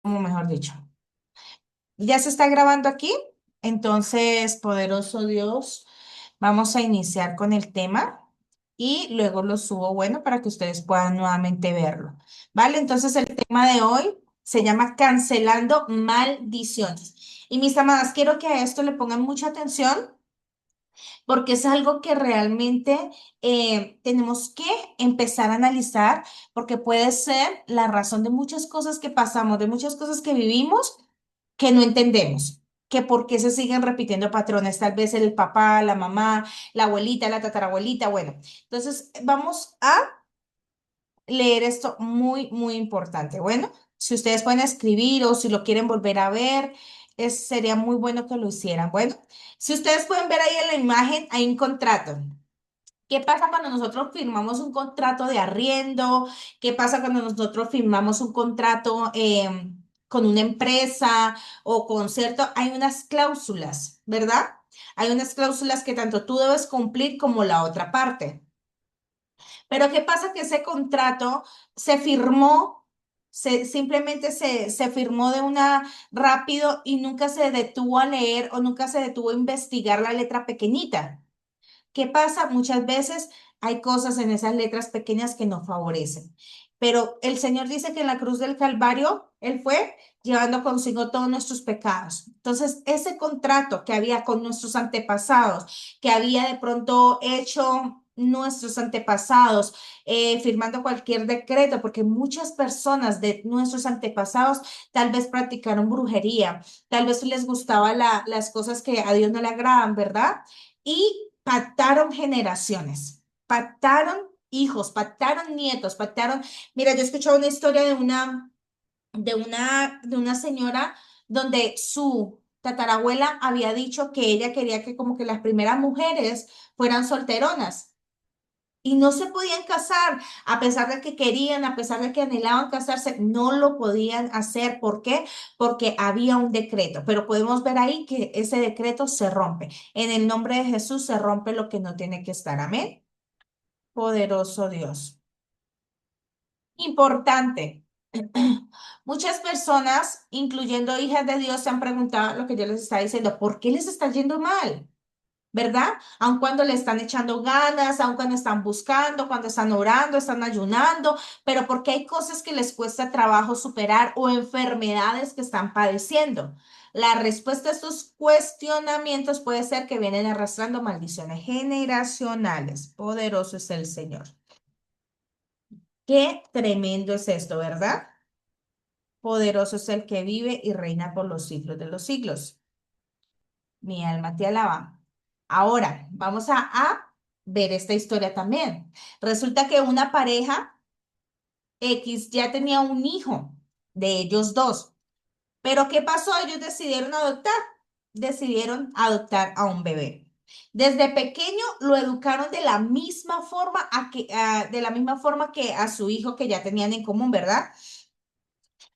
como mejor dicho. Ya se está grabando aquí, entonces, poderoso Dios, vamos a iniciar con el tema y luego lo subo, bueno, para que ustedes puedan nuevamente verlo. ¿Vale? Entonces, el tema de hoy se llama Cancelando Maldiciones. Y mis amadas, quiero que a esto le pongan mucha atención porque es algo que realmente tenemos que empezar a analizar porque puede ser la razón de muchas cosas que pasamos, de muchas cosas que vivimos que no entendemos, que por qué se siguen repitiendo patrones, tal vez el papá, la mamá, la abuelita, la tatarabuelita, bueno. Entonces, vamos a leer esto muy, muy importante. Bueno, si ustedes pueden escribir o si lo quieren volver a ver, sería muy bueno que lo hicieran. Bueno, si ustedes pueden ver ahí en la imagen, hay un contrato. ¿Qué pasa cuando nosotros firmamos un contrato de arriendo? ¿Qué pasa cuando nosotros firmamos un contrato con una empresa o con cierto? Hay unas cláusulas, ¿verdad? Hay unas cláusulas que tanto tú debes cumplir como la otra parte. Pero ¿qué pasa? Que ese contrato se firmó, simplemente se firmó de una rápido y nunca se detuvo a leer o nunca se detuvo a investigar la letra pequeñita. ¿Qué pasa? Muchas veces hay cosas en esas letras pequeñas que nos favorecen. Pero el Señor dice que en la cruz del Calvario Él fue llevando consigo todos nuestros pecados. Entonces, ese contrato que había con nuestros antepasados, que había de pronto hecho nuestros antepasados, firmando cualquier decreto, porque muchas personas de nuestros antepasados tal vez practicaron brujería, tal vez les gustaba las cosas que a Dios no le agradan, ¿verdad? Y pactaron generaciones, pactaron hijos, pactaron nietos, pactaron. Mira, yo he escuchado una historia de una señora donde su tatarabuela había dicho que ella quería que como que las primeras mujeres fueran solteronas. Y no se podían casar, a pesar de que querían, a pesar de que anhelaban casarse, no lo podían hacer. ¿Por qué? Porque había un decreto. Pero podemos ver ahí que ese decreto se rompe. En el nombre de Jesús se rompe lo que no tiene que estar. Amén. Poderoso Dios. Importante. Muchas personas, incluyendo hijas de Dios, se han preguntado lo que yo les estaba diciendo, ¿por qué les está yendo mal? ¿Verdad? Aun cuando le están echando ganas, aun cuando están buscando, cuando están orando, están ayunando, pero porque hay cosas que les cuesta trabajo superar o enfermedades que están padeciendo. La respuesta a estos cuestionamientos puede ser que vienen arrastrando maldiciones generacionales. Poderoso es el Señor. Qué tremendo es esto, ¿verdad? Poderoso es el que vive y reina por los siglos de los siglos. Mi alma te alaba. Ahora, vamos a ver esta historia también. Resulta que una pareja X ya tenía un hijo de ellos dos. Pero ¿qué pasó? Ellos decidieron adoptar a un bebé. Desde pequeño lo educaron de la misma forma de la misma forma que a su hijo que ya tenían en común, ¿verdad?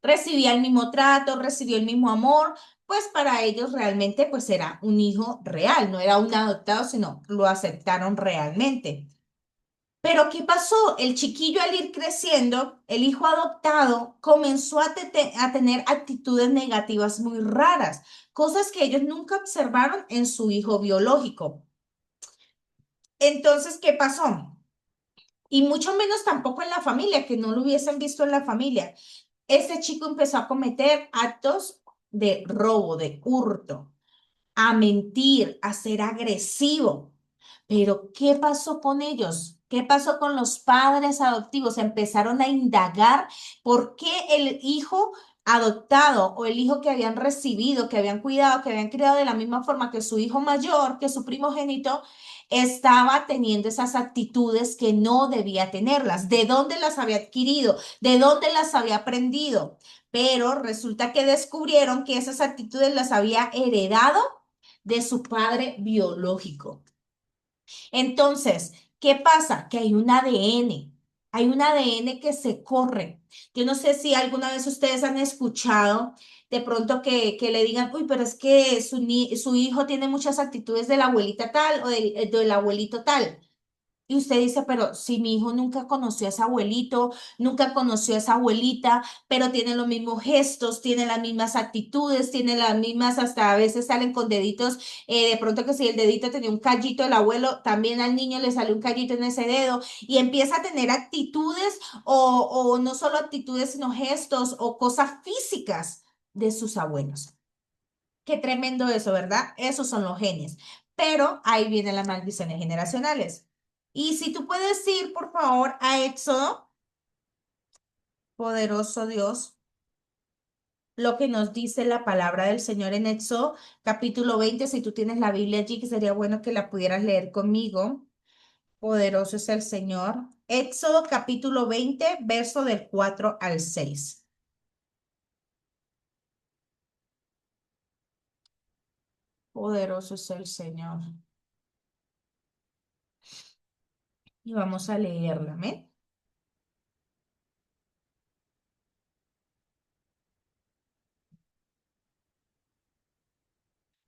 Recibía el mismo trato, recibió el mismo amor, pues para ellos realmente pues era un hijo real, no era un adoptado, sino lo aceptaron realmente. Pero ¿qué pasó? El chiquillo al ir creciendo, el hijo adoptado comenzó a tener actitudes negativas muy raras, cosas que ellos nunca observaron en su hijo biológico. Entonces, ¿qué pasó? Y mucho menos tampoco en la familia, que no lo hubiesen visto en la familia. Este chico empezó a cometer actos de robo, de hurto, a mentir, a ser agresivo. Pero, ¿qué pasó con ellos? ¿Qué pasó con los padres adoptivos? Empezaron a indagar por qué el hijo adoptado o el hijo que habían recibido, que habían cuidado, que habían criado de la misma forma que su hijo mayor, que su primogénito, estaba teniendo esas actitudes que no debía tenerlas. ¿De dónde las había adquirido? ¿De dónde las había aprendido? Pero resulta que descubrieron que esas actitudes las había heredado de su padre biológico. Entonces, ¿qué pasa? Que hay un ADN que se corre. Yo no sé si alguna vez ustedes han escuchado de pronto que le digan, uy, pero es que su hijo tiene muchas actitudes de la abuelita tal o del abuelito tal. Y usted dice, pero si mi hijo nunca conoció a ese abuelito, nunca conoció a esa abuelita, pero tiene los mismos gestos, tiene las mismas actitudes, tiene las mismas, hasta a veces salen con deditos, de pronto que si el dedito tenía un callito el abuelo, también al niño le sale un callito en ese dedo y empieza a tener actitudes o no solo actitudes, sino gestos o cosas físicas de sus abuelos. Qué tremendo eso, ¿verdad? Esos son los genes. Pero ahí vienen las maldiciones generacionales. Y si tú puedes ir, por favor, a Éxodo, poderoso Dios, lo que nos dice la palabra del Señor en Éxodo, capítulo 20. Si tú tienes la Biblia allí, que sería bueno que la pudieras leer conmigo. Poderoso es el Señor. Éxodo, capítulo 20, verso del 4 al 6. Poderoso es el Señor. Y vamos a leerla, amén.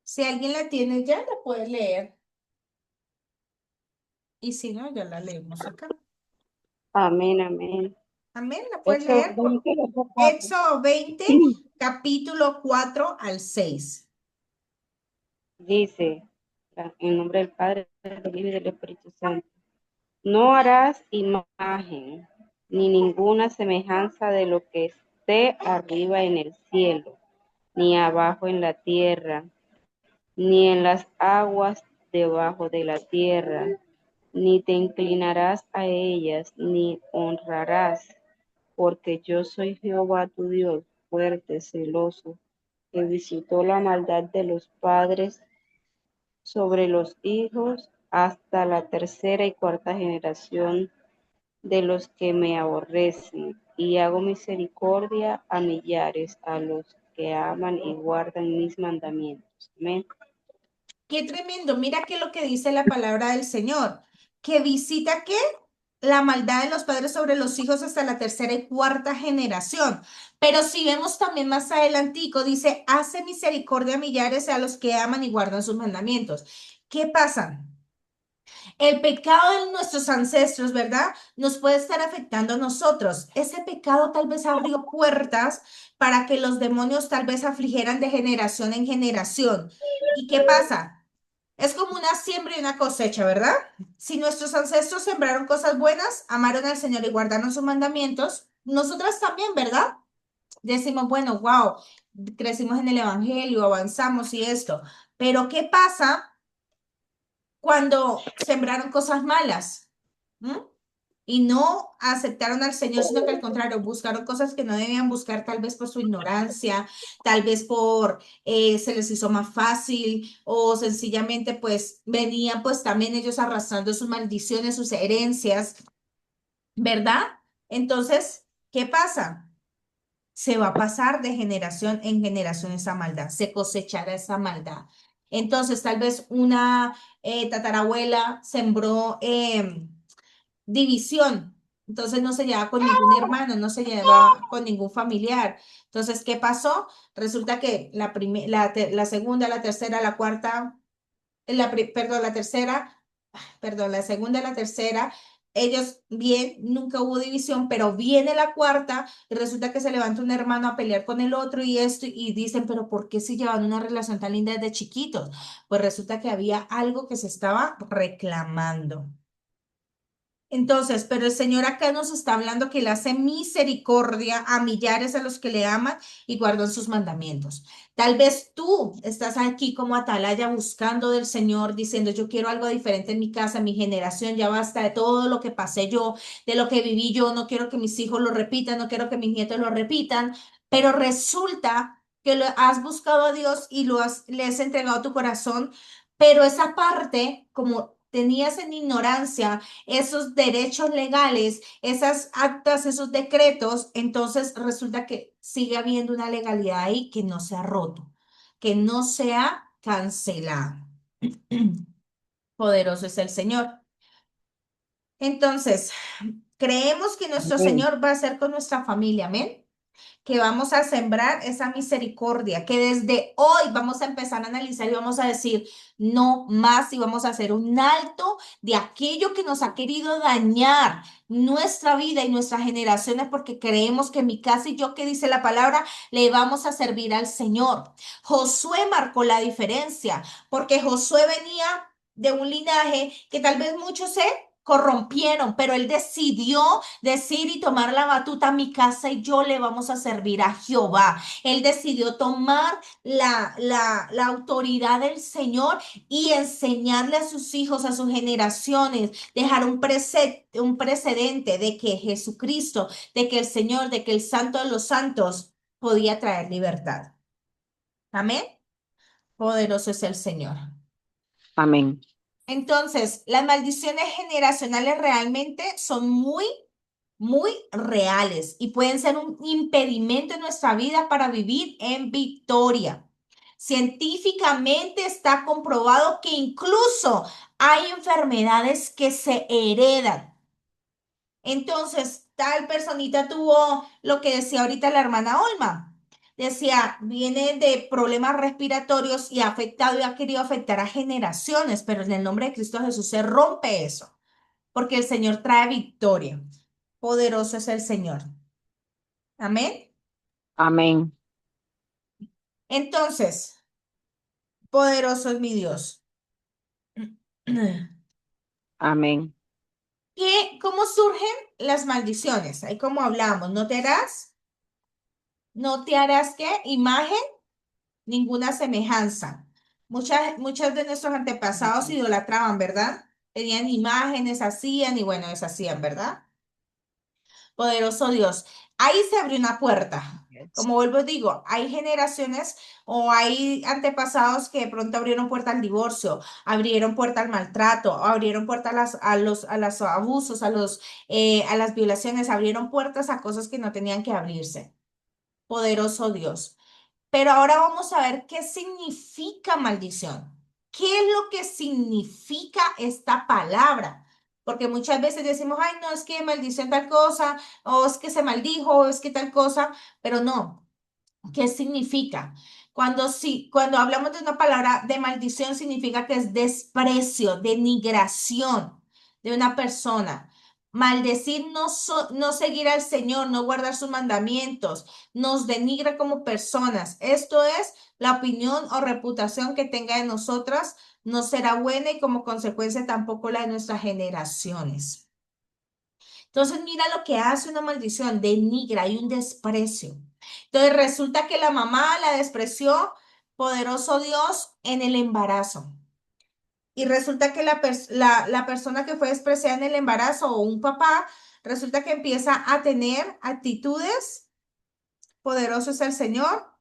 Si alguien la tiene ya, la puede leer. Y si no, ya la leemos acá. Amén, amén. Amén, la puedes Éxodo leer. 20, verso 4. Éxodo 20, capítulo 4 al 6. Dice, en nombre del Padre, del Hijo y del Espíritu Santo, no harás imagen ni ninguna semejanza de lo que esté arriba en el cielo, ni abajo en la tierra, ni en las aguas debajo de la tierra, ni te inclinarás a ellas, ni honrarás, porque yo soy Jehová tu Dios, fuerte, celoso, que visitó la maldad de los padres sobre los hijos hasta la tercera y cuarta generación de los que me aborrecen, y hago misericordia a millares, a los que aman y guardan mis mandamientos. Amén. Qué tremendo. Mira qué es lo que dice la palabra del Señor. Que visita qué? La maldad de los padres sobre los hijos hasta la tercera y cuarta generación. Pero si vemos también más adelantico, dice, hace misericordia a millares a los que aman y guardan sus mandamientos. ¿Qué pasa? El pecado de nuestros ancestros, ¿verdad? Nos puede estar afectando a nosotros. Ese pecado tal vez abrió puertas para que los demonios tal vez afligieran de generación en generación. ¿Y qué pasa? Es como una siembra y una cosecha, ¿verdad? Si nuestros ancestros sembraron cosas buenas, amaron al Señor y guardaron sus mandamientos, nosotras también, ¿verdad? Decimos, bueno, wow, crecimos en el Evangelio, avanzamos y esto. Pero ¿qué pasa cuando sembraron cosas malas? ¿Mm? Y no aceptaron al Señor, sino que al contrario, buscaron cosas que no debían buscar, tal vez por su ignorancia, tal vez por se les hizo más fácil o sencillamente pues venían pues también ellos arrastrando sus maldiciones, sus herencias, ¿verdad? Entonces, ¿qué pasa? Se va a pasar de generación en generación esa maldad, se cosechará esa maldad. Entonces, tal vez una tatarabuela sembró división. Entonces no se llevaba con ningún hermano, no se llevaba con ningún familiar. Entonces, ¿qué pasó? Resulta que la segunda, la tercera, la cuarta, perdón, la tercera, perdón, la segunda, la tercera, ellos bien, nunca hubo división, pero viene la cuarta y resulta que se levanta un hermano a pelear con el otro y esto y dicen, pero ¿por qué si llevan una relación tan linda desde chiquitos? Pues resulta que había algo que se estaba reclamando. Entonces, pero el Señor acá nos está hablando que le hace misericordia a millares a los que le aman y guardan sus mandamientos. Tal vez tú estás aquí como atalaya buscando del Señor, diciendo, yo quiero algo diferente en mi casa, en mi generación, ya basta de todo lo que pasé yo, de lo que viví yo, no quiero que mis hijos lo repitan, no quiero que mis nietos lo repitan, pero resulta que lo has buscado a Dios y le has entregado tu corazón, pero esa parte, como tenías en ignorancia, esos derechos legales, esas actas, esos decretos, entonces resulta que sigue habiendo una legalidad ahí que no se ha roto, que no se ha cancelado. Poderoso es el Señor. Entonces, creemos que nuestro Amén. Señor va a ser con nuestra familia, amén. que vamos a sembrar esa misericordia, que desde hoy vamos a empezar a analizar y vamos a decir no más y vamos a hacer un alto de aquello que nos ha querido dañar nuestra vida y nuestras generaciones porque creemos que mi casa y yo, que dice la palabra, le vamos a servir al Señor. Josué marcó la diferencia porque Josué venía de un linaje que tal vez muchos se corrompieron, pero él decidió decir y tomar la batuta: mi casa y yo le vamos a servir a Jehová. Él decidió tomar la autoridad del Señor y enseñarle a sus hijos, a sus generaciones, dejar un precedente de que Jesucristo, de que el Señor, de que el Santo de los Santos podía traer libertad. Amén. Poderoso es el Señor. Amén. Entonces, las maldiciones generacionales realmente son muy reales y pueden ser un impedimento en nuestra vida para vivir en victoria. Científicamente está comprobado que incluso hay enfermedades que se heredan. Entonces, tal personita tuvo lo que decía ahorita la hermana Olma. Decía, viene de problemas respiratorios y ha afectado y ha querido afectar a generaciones, pero en el nombre de Cristo Jesús se rompe eso, porque el Señor trae victoria. Poderoso es el Señor. Amén. Amén. Entonces, poderoso es mi Dios. Amén. ¿Cómo surgen las maldiciones? Ahí como hablamos, no te harás qué, imagen, ninguna semejanza. Muchas de nuestros antepasados idolatraban, ¿verdad? Tenían imágenes, hacían y bueno, deshacían, ¿verdad? Poderoso Dios. Ahí se abrió una puerta. Yes. Como vuelvo y digo, hay generaciones o hay antepasados que de pronto abrieron puerta al divorcio, abrieron puerta al maltrato, abrieron puerta a los abusos, a las violaciones, abrieron puertas a cosas que no tenían que abrirse. Poderoso Dios. Pero ahora vamos a ver qué significa maldición. ¿Qué es lo que significa esta palabra? Porque muchas veces decimos, ay, no, es que maldición tal cosa, o es que se maldijo, o es que tal cosa, pero no. ¿Qué significa? Cuando hablamos de una palabra de maldición, significa que es desprecio, denigración de una persona. Maldecir no seguir al Señor, no guardar sus mandamientos, nos denigra como personas. Esto es la opinión o reputación que tenga de nosotras, no será buena y como consecuencia tampoco la de nuestras generaciones. Entonces, mira lo que hace una maldición, denigra, hay un desprecio. Entonces, resulta que la mamá la despreció, poderoso Dios, en el embarazo. Y resulta que la persona que fue despreciada en el embarazo o un papá, resulta que empieza a tener actitudes, poderoso es el Señor,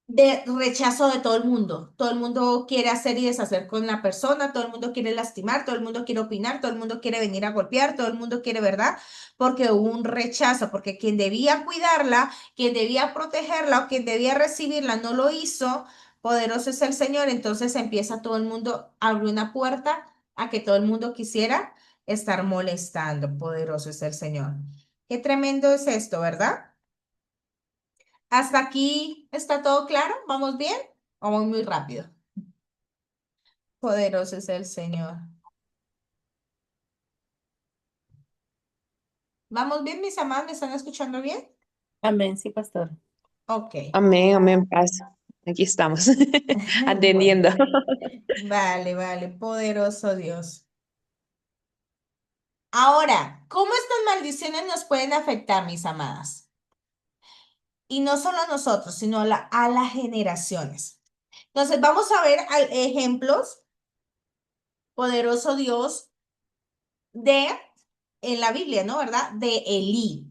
de rechazo de todo el mundo. Todo el mundo quiere hacer y deshacer con la persona, todo el mundo quiere lastimar, todo el mundo quiere opinar, todo el mundo quiere venir a golpear, todo el mundo quiere, ¿verdad? Porque hubo un rechazo, porque quien debía cuidarla, quien debía protegerla o quien debía recibirla no lo hizo. Poderoso es el Señor, entonces empieza todo el mundo, abre una puerta a que todo el mundo quisiera estar molestando. Poderoso es el Señor. Qué tremendo es esto, ¿verdad? ¿Hasta aquí está todo claro? ¿Vamos bien? ¿O voy muy rápido? Poderoso es el Señor. ¿Vamos bien, mis amados? ¿Me están escuchando bien? Amén, sí, pastor. Ok. Amén, amén, paz. Aquí estamos, Bueno, atendiendo. vale, vale. Poderoso Dios. Ahora, ¿cómo estas maldiciones nos pueden afectar, mis amadas? Y no solo a nosotros, sino a las generaciones. Entonces, vamos a ver ejemplos, poderoso Dios, de en la Biblia, ¿no? ¿Verdad? De Elí.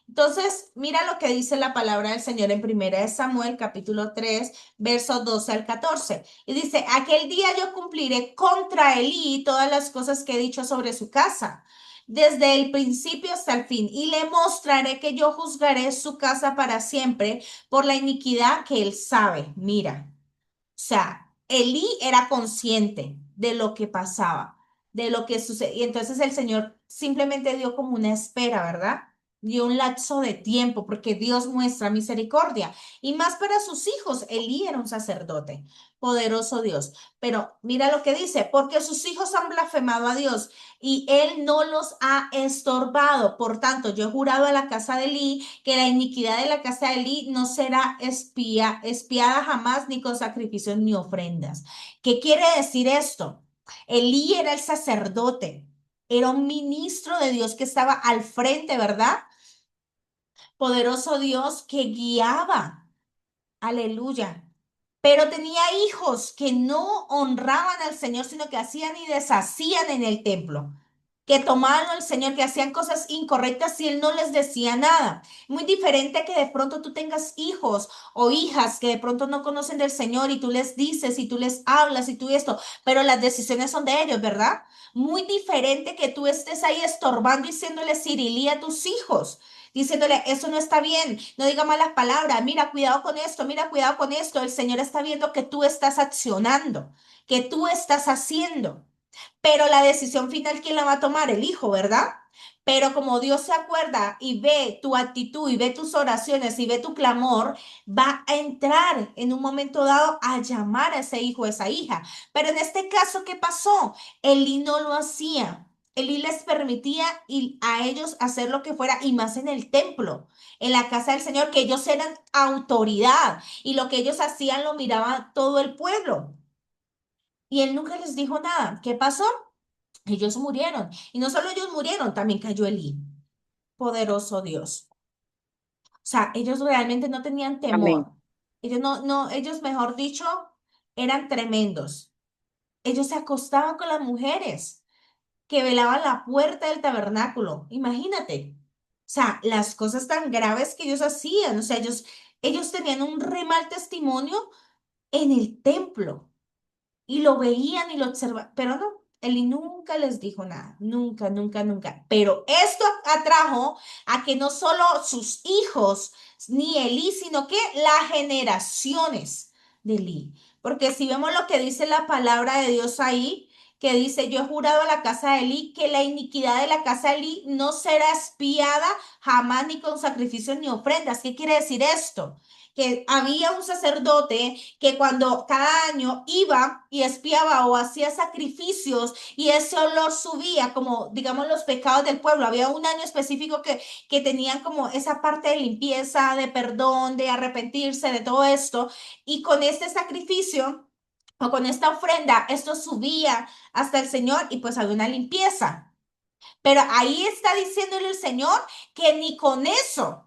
Entonces, mira lo que dice la palabra del Señor en Primera de Samuel, capítulo 3, versos 12 al 14. Y dice, aquel día yo cumpliré contra Elí todas las cosas que he dicho sobre su casa, desde el principio hasta el fin, y le mostraré que yo juzgaré su casa para siempre por la iniquidad que él sabe. Mira. O sea, Elí era consciente de lo que pasaba, de lo que sucedía. Y entonces el Señor simplemente dio como una espera, ¿verdad? y un lapso de tiempo, porque Dios muestra misericordia. Y más para sus hijos, Elí era un sacerdote, poderoso Dios. Pero mira lo que dice, porque sus hijos han blasfemado a Dios y Él no los ha estorbado. Por tanto, yo he jurado a la casa de Elí que la iniquidad de la casa de Elí no será espiada jamás, ni con sacrificios ni ofrendas. ¿Qué quiere decir esto? Elí era el sacerdote. Era un ministro de Dios que estaba al frente, ¿verdad? Poderoso Dios que guiaba. Aleluya. Pero tenía hijos que no honraban al Señor, sino que hacían y deshacían en el templo, que tomaban al Señor, que hacían cosas incorrectas y Él no les decía nada. Muy diferente que de pronto tú tengas hijos o hijas que de pronto no conocen del Señor y tú les dices y tú les hablas y tú esto, pero las decisiones son de ellos, ¿verdad? Muy diferente que tú estés ahí estorbando y diciéndole cirilía a tus hijos, diciéndole, eso no está bien, no diga malas palabras, mira, cuidado con esto, mira, cuidado con esto. El Señor está viendo que tú estás accionando, que tú estás haciendo. Pero la decisión final, ¿quién la va a tomar? El hijo, ¿verdad? Pero como Dios se acuerda y ve tu actitud y ve tus oraciones y ve tu clamor, va a entrar en un momento dado a llamar a ese hijo, a esa hija. Pero en este caso, ¿qué pasó? Elí no lo hacía. Elí les permitía a ellos hacer lo que fuera y más en el templo, en la casa del Señor, que ellos eran autoridad y lo que ellos hacían lo miraba todo el pueblo. Y él nunca les dijo nada. ¿Qué pasó? Ellos murieron. Y no solo ellos murieron, también cayó Elí. Poderoso Dios. O sea, ellos realmente no tenían Amén. temor. Ellos ellos, mejor dicho, eran tremendos. Ellos se acostaban con las mujeres que velaban la puerta del tabernáculo. Imagínate. O sea, las cosas tan graves que ellos hacían. O sea, ellos tenían un re mal testimonio en el templo. Y lo veían y lo observaban, pero no, Eli nunca les dijo nada, nunca, nunca, nunca. Pero esto atrajo a que no solo sus hijos, ni Eli, sino que las generaciones de Eli. Porque si vemos lo que dice la palabra de Dios ahí, que dice, yo he jurado a la casa de Eli que la iniquidad de la casa de Eli no será espiada jamás ni con sacrificios ni ofrendas. ¿Qué quiere decir esto? Que había un sacerdote que cuando cada año iba y espiaba o hacía sacrificios y eso lo subía como, digamos, los pecados del pueblo. Había un año específico que tenían como esa parte de limpieza, de perdón, de arrepentirse de todo esto. Y con este sacrificio o con esta ofrenda, esto subía hasta el Señor y pues había una limpieza. Pero ahí está diciéndole el Señor que ni con eso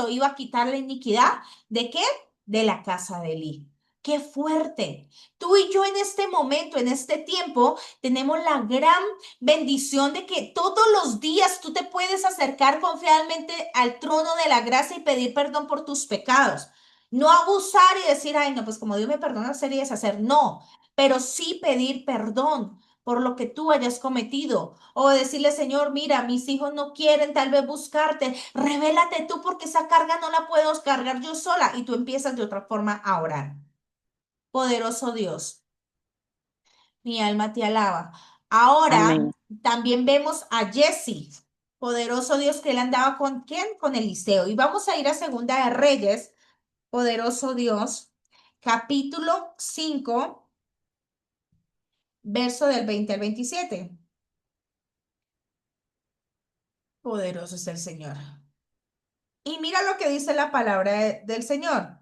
iba a quitar la iniquidad. ¿De qué? De la casa de Elí. Qué fuerte. Tú y yo en este momento, en este tiempo, tenemos la gran bendición de que todos los días tú te puedes acercar confiadamente al trono de la gracia y pedir perdón por tus pecados. No abusar y decir, ay, no, pues como Dios me perdona, hacer y deshacer. No, pero sí pedir perdón por lo que tú hayas cometido. O decirle, Señor, mira, mis hijos no quieren tal vez buscarte. Revélate tú porque esa carga no la puedo cargar yo sola. Y tú empiezas de otra forma a orar. Poderoso Dios, mi alma te alaba. Ahora Amén. también vemos a Jesse. Poderoso Dios que él andaba con ¿quién? Con Eliseo. Y vamos a ir a Segunda de Reyes. Poderoso Dios. Capítulo 5 verso del 20 al 27. Poderoso es el Señor. Y mira lo que dice la palabra del Señor.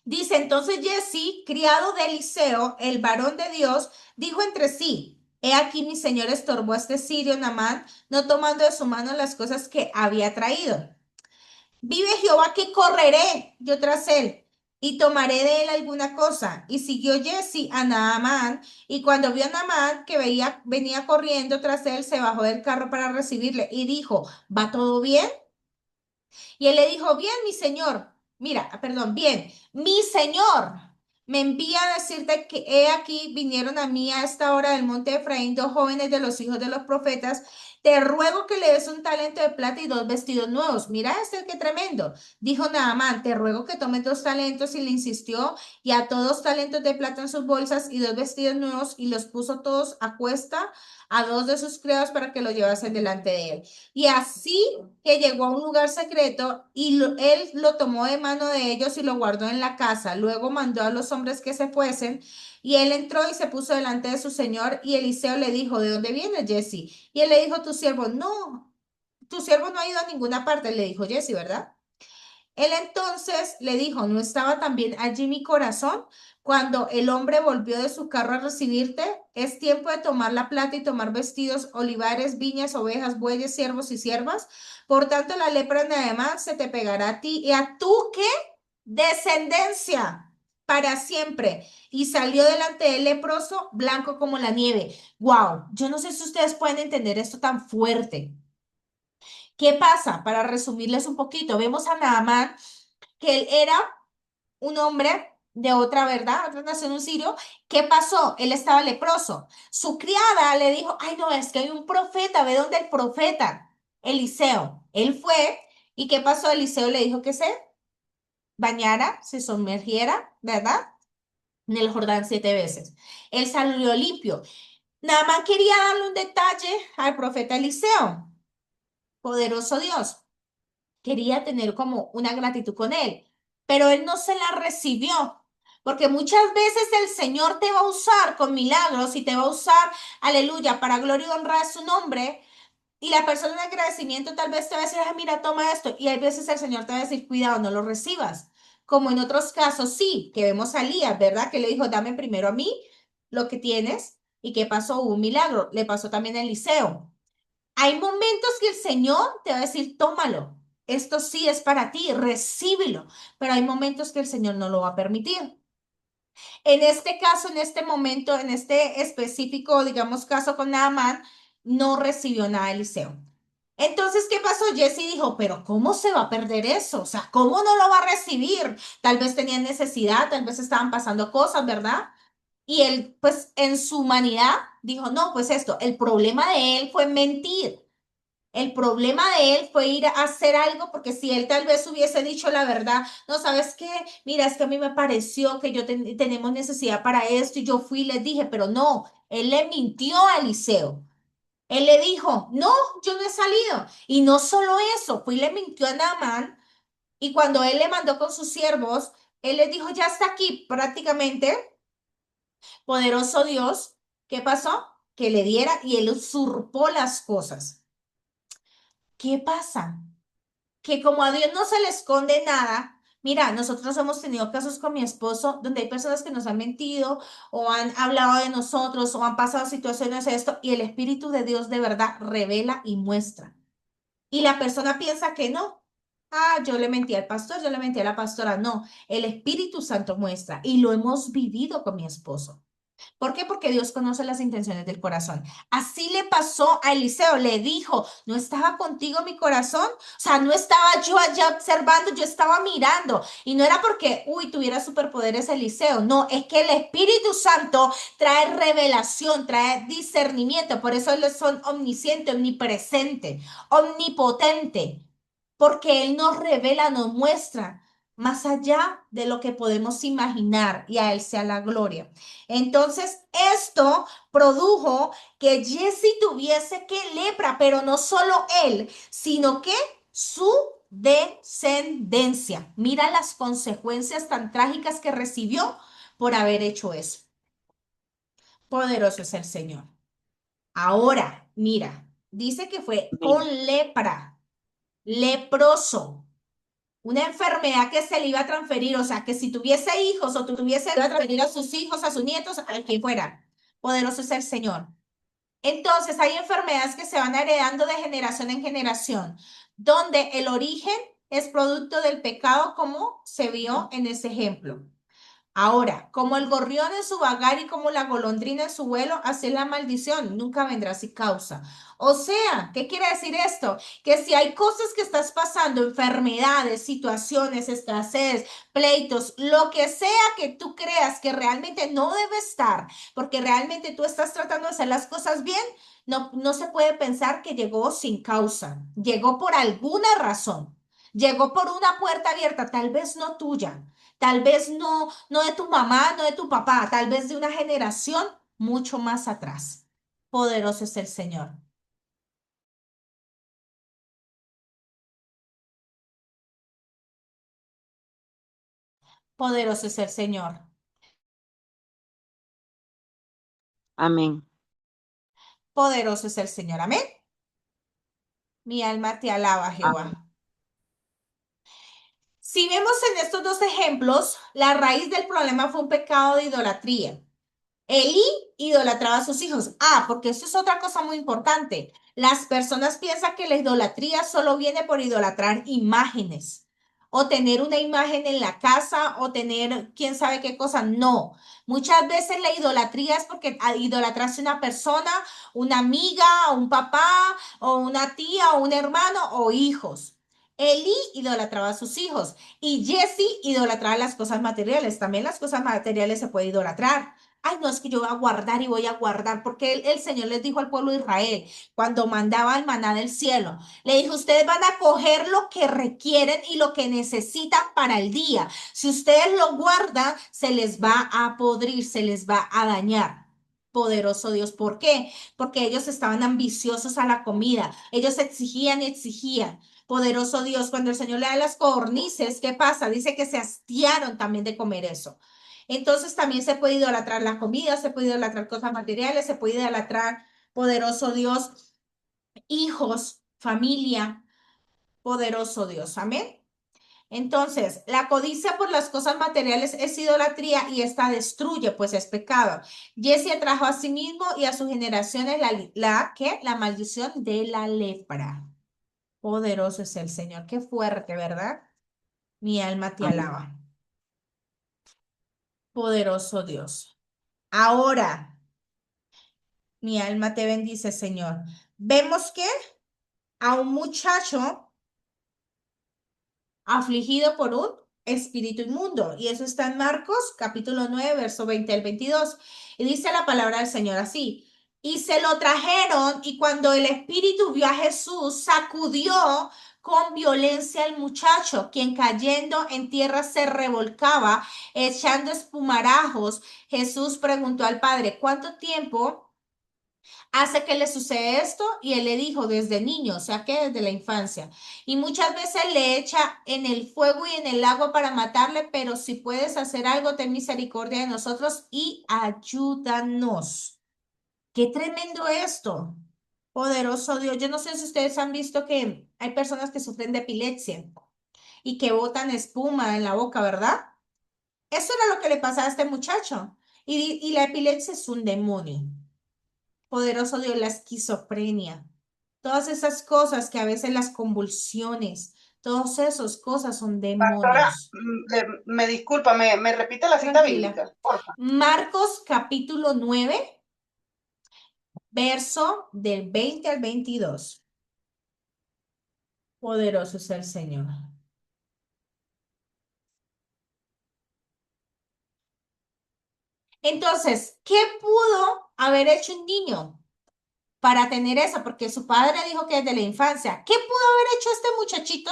Dice entonces Jesse, criado de Eliseo, el varón de Dios, dijo entre sí, he aquí mi señor estorbó a este sirio Naamán, no tomando de su mano las cosas que había traído. Vive Jehová que correré yo tras él y tomaré de él alguna cosa. Y siguió Jesse a Naamán, y cuando vio a Naamán que venía corriendo tras él, se bajó del carro para recibirle y dijo, ¿va todo bien? Y él le dijo, bien, mi señor. Mira, perdón, bien, mi señor. me envía a decirte que he aquí vinieron a mí a esta hora del monte de Efraín dos jóvenes de los hijos de los profetas. Te ruego que le des un talento de plata y dos vestidos nuevos. Mira este qué tremendo. Dijo Naamán, te ruego que tomes dos talentos y le insistió y ató dos talentos de plata en sus bolsas y dos vestidos nuevos y los puso todos a cuesta a dos de sus criados para que lo llevasen delante de él. Y así que llegó a un lugar secreto y él lo tomó de mano de ellos y lo guardó en la casa. Luego mandó a los hombres que se fuesen y él entró y se puso delante de su señor y Eliseo le dijo, ¿de dónde vienes, Jesse? Y él le dijo, tu siervo no ha ido a ninguna parte, le dijo Jesse, ¿verdad? Él entonces le dijo, ¿no estaba también allí mi corazón? Cuando el hombre volvió de su carro a recibirte, es tiempo de tomar la plata y tomar vestidos, olivares, viñas, ovejas, bueyes, siervos y siervas. Por tanto, la lepra en además se te pegará a ti y a tu qué descendencia para siempre. Y salió delante del leproso, blanco como la nieve. Wow, yo no sé si ustedes pueden entender esto tan fuerte. ¿Qué pasa? Para resumirles un poquito, vemos a Naamán que él era un hombre de otra, ¿verdad? Otra nación, un sirio. ¿Qué pasó? Él estaba leproso. Su criada le dijo, ay, no, es que hay un profeta, ve dónde el profeta, Eliseo. Él fue, ¿y qué pasó? Eliseo le dijo que se bañara, se sumergiera, ¿verdad? En el Jordán 7 veces. Él salió limpio. Nada más quería darle un detalle al profeta Eliseo. Poderoso Dios. Quería tener como una gratitud con él, pero él no se la recibió. Porque muchas veces el Señor te va a usar con milagros y te va a usar, aleluya, para gloria y honra de su nombre. Y la persona de agradecimiento tal vez te va a decir, ah, mira, toma esto. Y hay veces el Señor te va a decir, cuidado, no lo recibas. Como en otros casos, sí, que vemos a Elías, ¿verdad? Que le dijo, dame primero a mí lo que tienes. ¿Y qué pasó? Hubo un milagro. Le pasó también a Eliseo. Hay momentos que el Señor te va a decir, tómalo, esto sí es para ti, recíbelo, pero hay momentos que el Señor no lo va a permitir. En este caso, en este momento, en este específico, digamos, caso con Naamán, no recibió nada de Eliseo. Entonces, ¿qué pasó? Jesse dijo, pero ¿cómo se va a perder eso? O sea, ¿cómo no lo va a recibir? Tal vez tenían necesidad, tal vez estaban pasando cosas, ¿verdad? Y él, pues, en su humanidad, dijo, no, pues esto, el problema de él fue mentir. El problema de él fue ir a hacer algo porque si él tal vez hubiese dicho la verdad, no, ¿sabes qué? Mira, es que a mí me pareció que tenemos necesidad para esto y yo fui y les dije, pero no, él le mintió a Eliseo. Él le dijo, no, yo no he salido. Y no solo eso, fue y le mintió a Naamán y cuando él le mandó con sus siervos, él le dijo, ya está aquí prácticamente, poderoso Dios, ¿qué pasó? Que le diera y él usurpó las cosas. ¿Qué pasa? Que como a Dios no se le esconde nada, mira, nosotros hemos tenido casos con mi esposo donde hay personas que nos han mentido o han hablado de nosotros o han pasado situaciones de esto y el Espíritu de Dios de verdad revela y muestra. Y la persona piensa que no. Ah, yo le mentí al pastor, yo le mentí a la pastora. No, el Espíritu Santo muestra y lo hemos vivido con mi esposo. ¿Por qué? Porque Dios conoce las intenciones del corazón. Así le pasó a Eliseo, le dijo, ¿no estaba contigo mi corazón? O sea, no estaba yo allá observando, yo estaba mirando. Y no era porque, uy, tuviera superpoderes Eliseo. No, es que el Espíritu Santo trae revelación, trae discernimiento. Por eso ellos son omnisciente, omnipresente, omnipotente. Porque Él nos revela, nos muestra más allá de lo que podemos imaginar y a Él sea la gloria. Entonces, esto produjo que Jesse tuviese que lepra, pero no solo él, sino que su descendencia. Mira las consecuencias tan trágicas que recibió por haber hecho eso. Poderoso es el Señor. Ahora, mira, dice que fue con Amén. lepra, leproso. Una enfermedad que se le iba a transferir, o sea, que si tuviese hijos o tuviese, le iba a transferir a sus hijos, a sus nietos, a quien fuera. Poderoso es el Señor. Entonces, hay enfermedades que se van heredando de generación en generación, donde el origen es producto del pecado, como se vio en ese ejemplo. Ahora, como el gorrión en su vagar y como la golondrina en su vuelo, así es la maldición, nunca vendrá sin causa. O sea, ¿qué quiere decir esto? Que si hay cosas que estás pasando, enfermedades, situaciones, escasez, pleitos, lo que sea que tú creas que realmente no debe estar, porque realmente tú estás tratando de hacer las cosas bien, no, no se puede pensar que llegó sin causa, llegó por alguna razón. Llegó por una puerta abierta, tal vez no tuya, tal vez no, no de tu mamá, no de tu papá, tal vez de una generación mucho más atrás. Poderoso es el Señor. Poderoso es el Señor. Amén. Poderoso es el Señor. Amén. Mi alma te alaba, Amén. Jehová. Si vemos en estos dos ejemplos, la raíz del problema fue un pecado de idolatría. Elí idolatraba a sus hijos. Ah, porque eso es otra cosa muy importante. Las personas piensan que la idolatría solo viene por idolatrar imágenes o tener una imagen en la casa o tener quién sabe qué cosa. No. Muchas veces la idolatría es porque idolatraste a una persona, una amiga, un papá o una tía o un hermano o hijos. Elí idolatraba a sus hijos y Jesse idolatraba las cosas materiales. También las cosas materiales se puede idolatrar. Ay, no, es que yo voy a guardar y voy a guardar, porque el Señor les dijo al pueblo de Israel, cuando mandaba el maná del cielo, le dijo, ustedes van a coger lo que requieren y lo que necesitan para el día. Si ustedes lo guardan, se les va a podrir, se les va a dañar. Poderoso Dios, ¿por qué? Porque ellos estaban ambiciosos a la comida, ellos exigían y exigían. Poderoso Dios, cuando el Señor le da las codornices, ¿qué pasa? Dice que se hastiaron también de comer eso. Entonces también se puede idolatrar la comida, se puede idolatrar cosas materiales, se puede idolatrar, poderoso Dios, hijos, familia, poderoso Dios. Amén. Entonces, la codicia por las cosas materiales es idolatría y esta destruye, pues es pecado. Jesse atrajo a sí mismo y a sus generaciones ¿qué? La maldición de la lepra. Poderoso es el Señor. Qué fuerte, ¿verdad? Mi alma te Amén. alaba. Poderoso Dios. Ahora, mi alma te bendice, Señor. Vemos que a un muchacho afligido por un espíritu inmundo, y eso está en Marcos capítulo 9 verso 20 al 22. Y dice la palabra del Señor así: y se lo trajeron, y cuando el espíritu vio a Jesús, sacudió con violencia al muchacho, quien cayendo en tierra se revolcaba, echando espumarajos. Jesús preguntó al padre: ¿cuánto tiempo hace que le sucede esto? Y él le dijo, desde niño, o sea que desde la infancia. Y muchas veces le echa en el fuego y en el agua para matarle, pero si puedes hacer algo, ten misericordia de nosotros y ayúdanos. Qué tremendo esto. Poderoso Dios. Yo no sé si ustedes han visto que hay personas que sufren de epilepsia y que botan espuma en la boca, ¿verdad? Eso era lo que le pasaba a este muchacho. Y la epilepsia es un demonio. Poderoso Dios, la esquizofrenia, todas esas cosas que a veces las convulsiones, todas esas cosas son Pastora, demonios. me disculpa, me repite la cita Tranquila. bíblica, porfa. Marcos capítulo 9, verso del 20 al 22. Poderoso es el Señor. Entonces, ¿qué pudo haber hecho un niño para tener eso? Porque su padre dijo que desde la infancia. ¿Qué pudo haber hecho este muchachito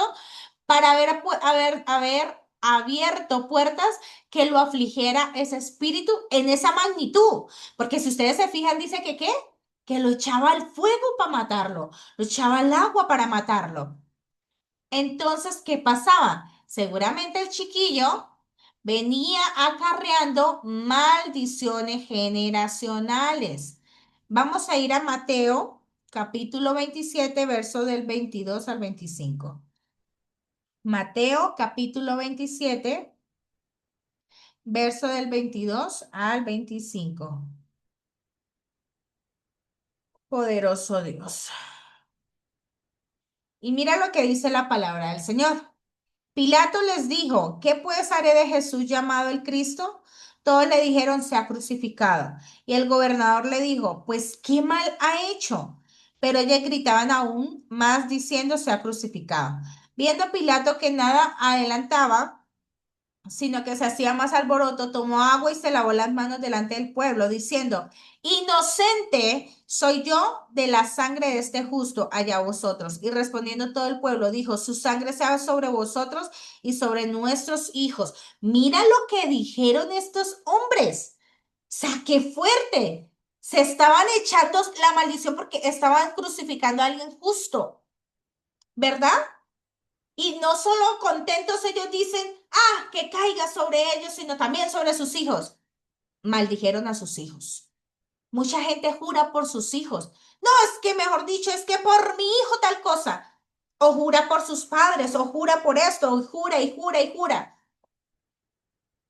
para haber abierto puertas que lo afligiera ese espíritu en esa magnitud? Porque si ustedes se fijan, dice que ¿qué? Que lo echaba al fuego para matarlo, lo echaba al agua para matarlo. Entonces, ¿qué pasaba? Seguramente el chiquillo venía acarreando maldiciones generacionales. Vamos a ir a Mateo, capítulo 27, verso del 22 al 25. Mateo capítulo 27, verso del 22 al 25. Poderoso Dios. Y mira lo que dice la palabra del Señor. Pilato les dijo, ¿qué pues haré de Jesús llamado el Cristo? Todos le dijeron, se ha crucificado. Y el gobernador le dijo, pues, ¿qué mal ha hecho? Pero ellos gritaban aún más diciendo, se ha crucificado. Viendo Pilato que nada adelantaba, sino que se hacía más alboroto, tomó agua y se lavó las manos delante del pueblo, diciendo, inocente soy yo de la sangre de este justo, allá vosotros. Y respondiendo todo el pueblo, dijo, su sangre sea sobre vosotros y sobre nuestros hijos. Mira lo que dijeron estos hombres. O sea, qué fuerte. Se estaban echando la maldición porque estaban crucificando a alguien justo, ¿verdad? Y no solo contentos ellos dicen, ah, que caiga sobre ellos, sino también sobre sus hijos. Maldijeron a sus hijos. Mucha gente jura por sus hijos. No, es que mejor dicho, es que por mi hijo tal cosa. O jura por sus padres, o jura por esto, o jura y jura y jura.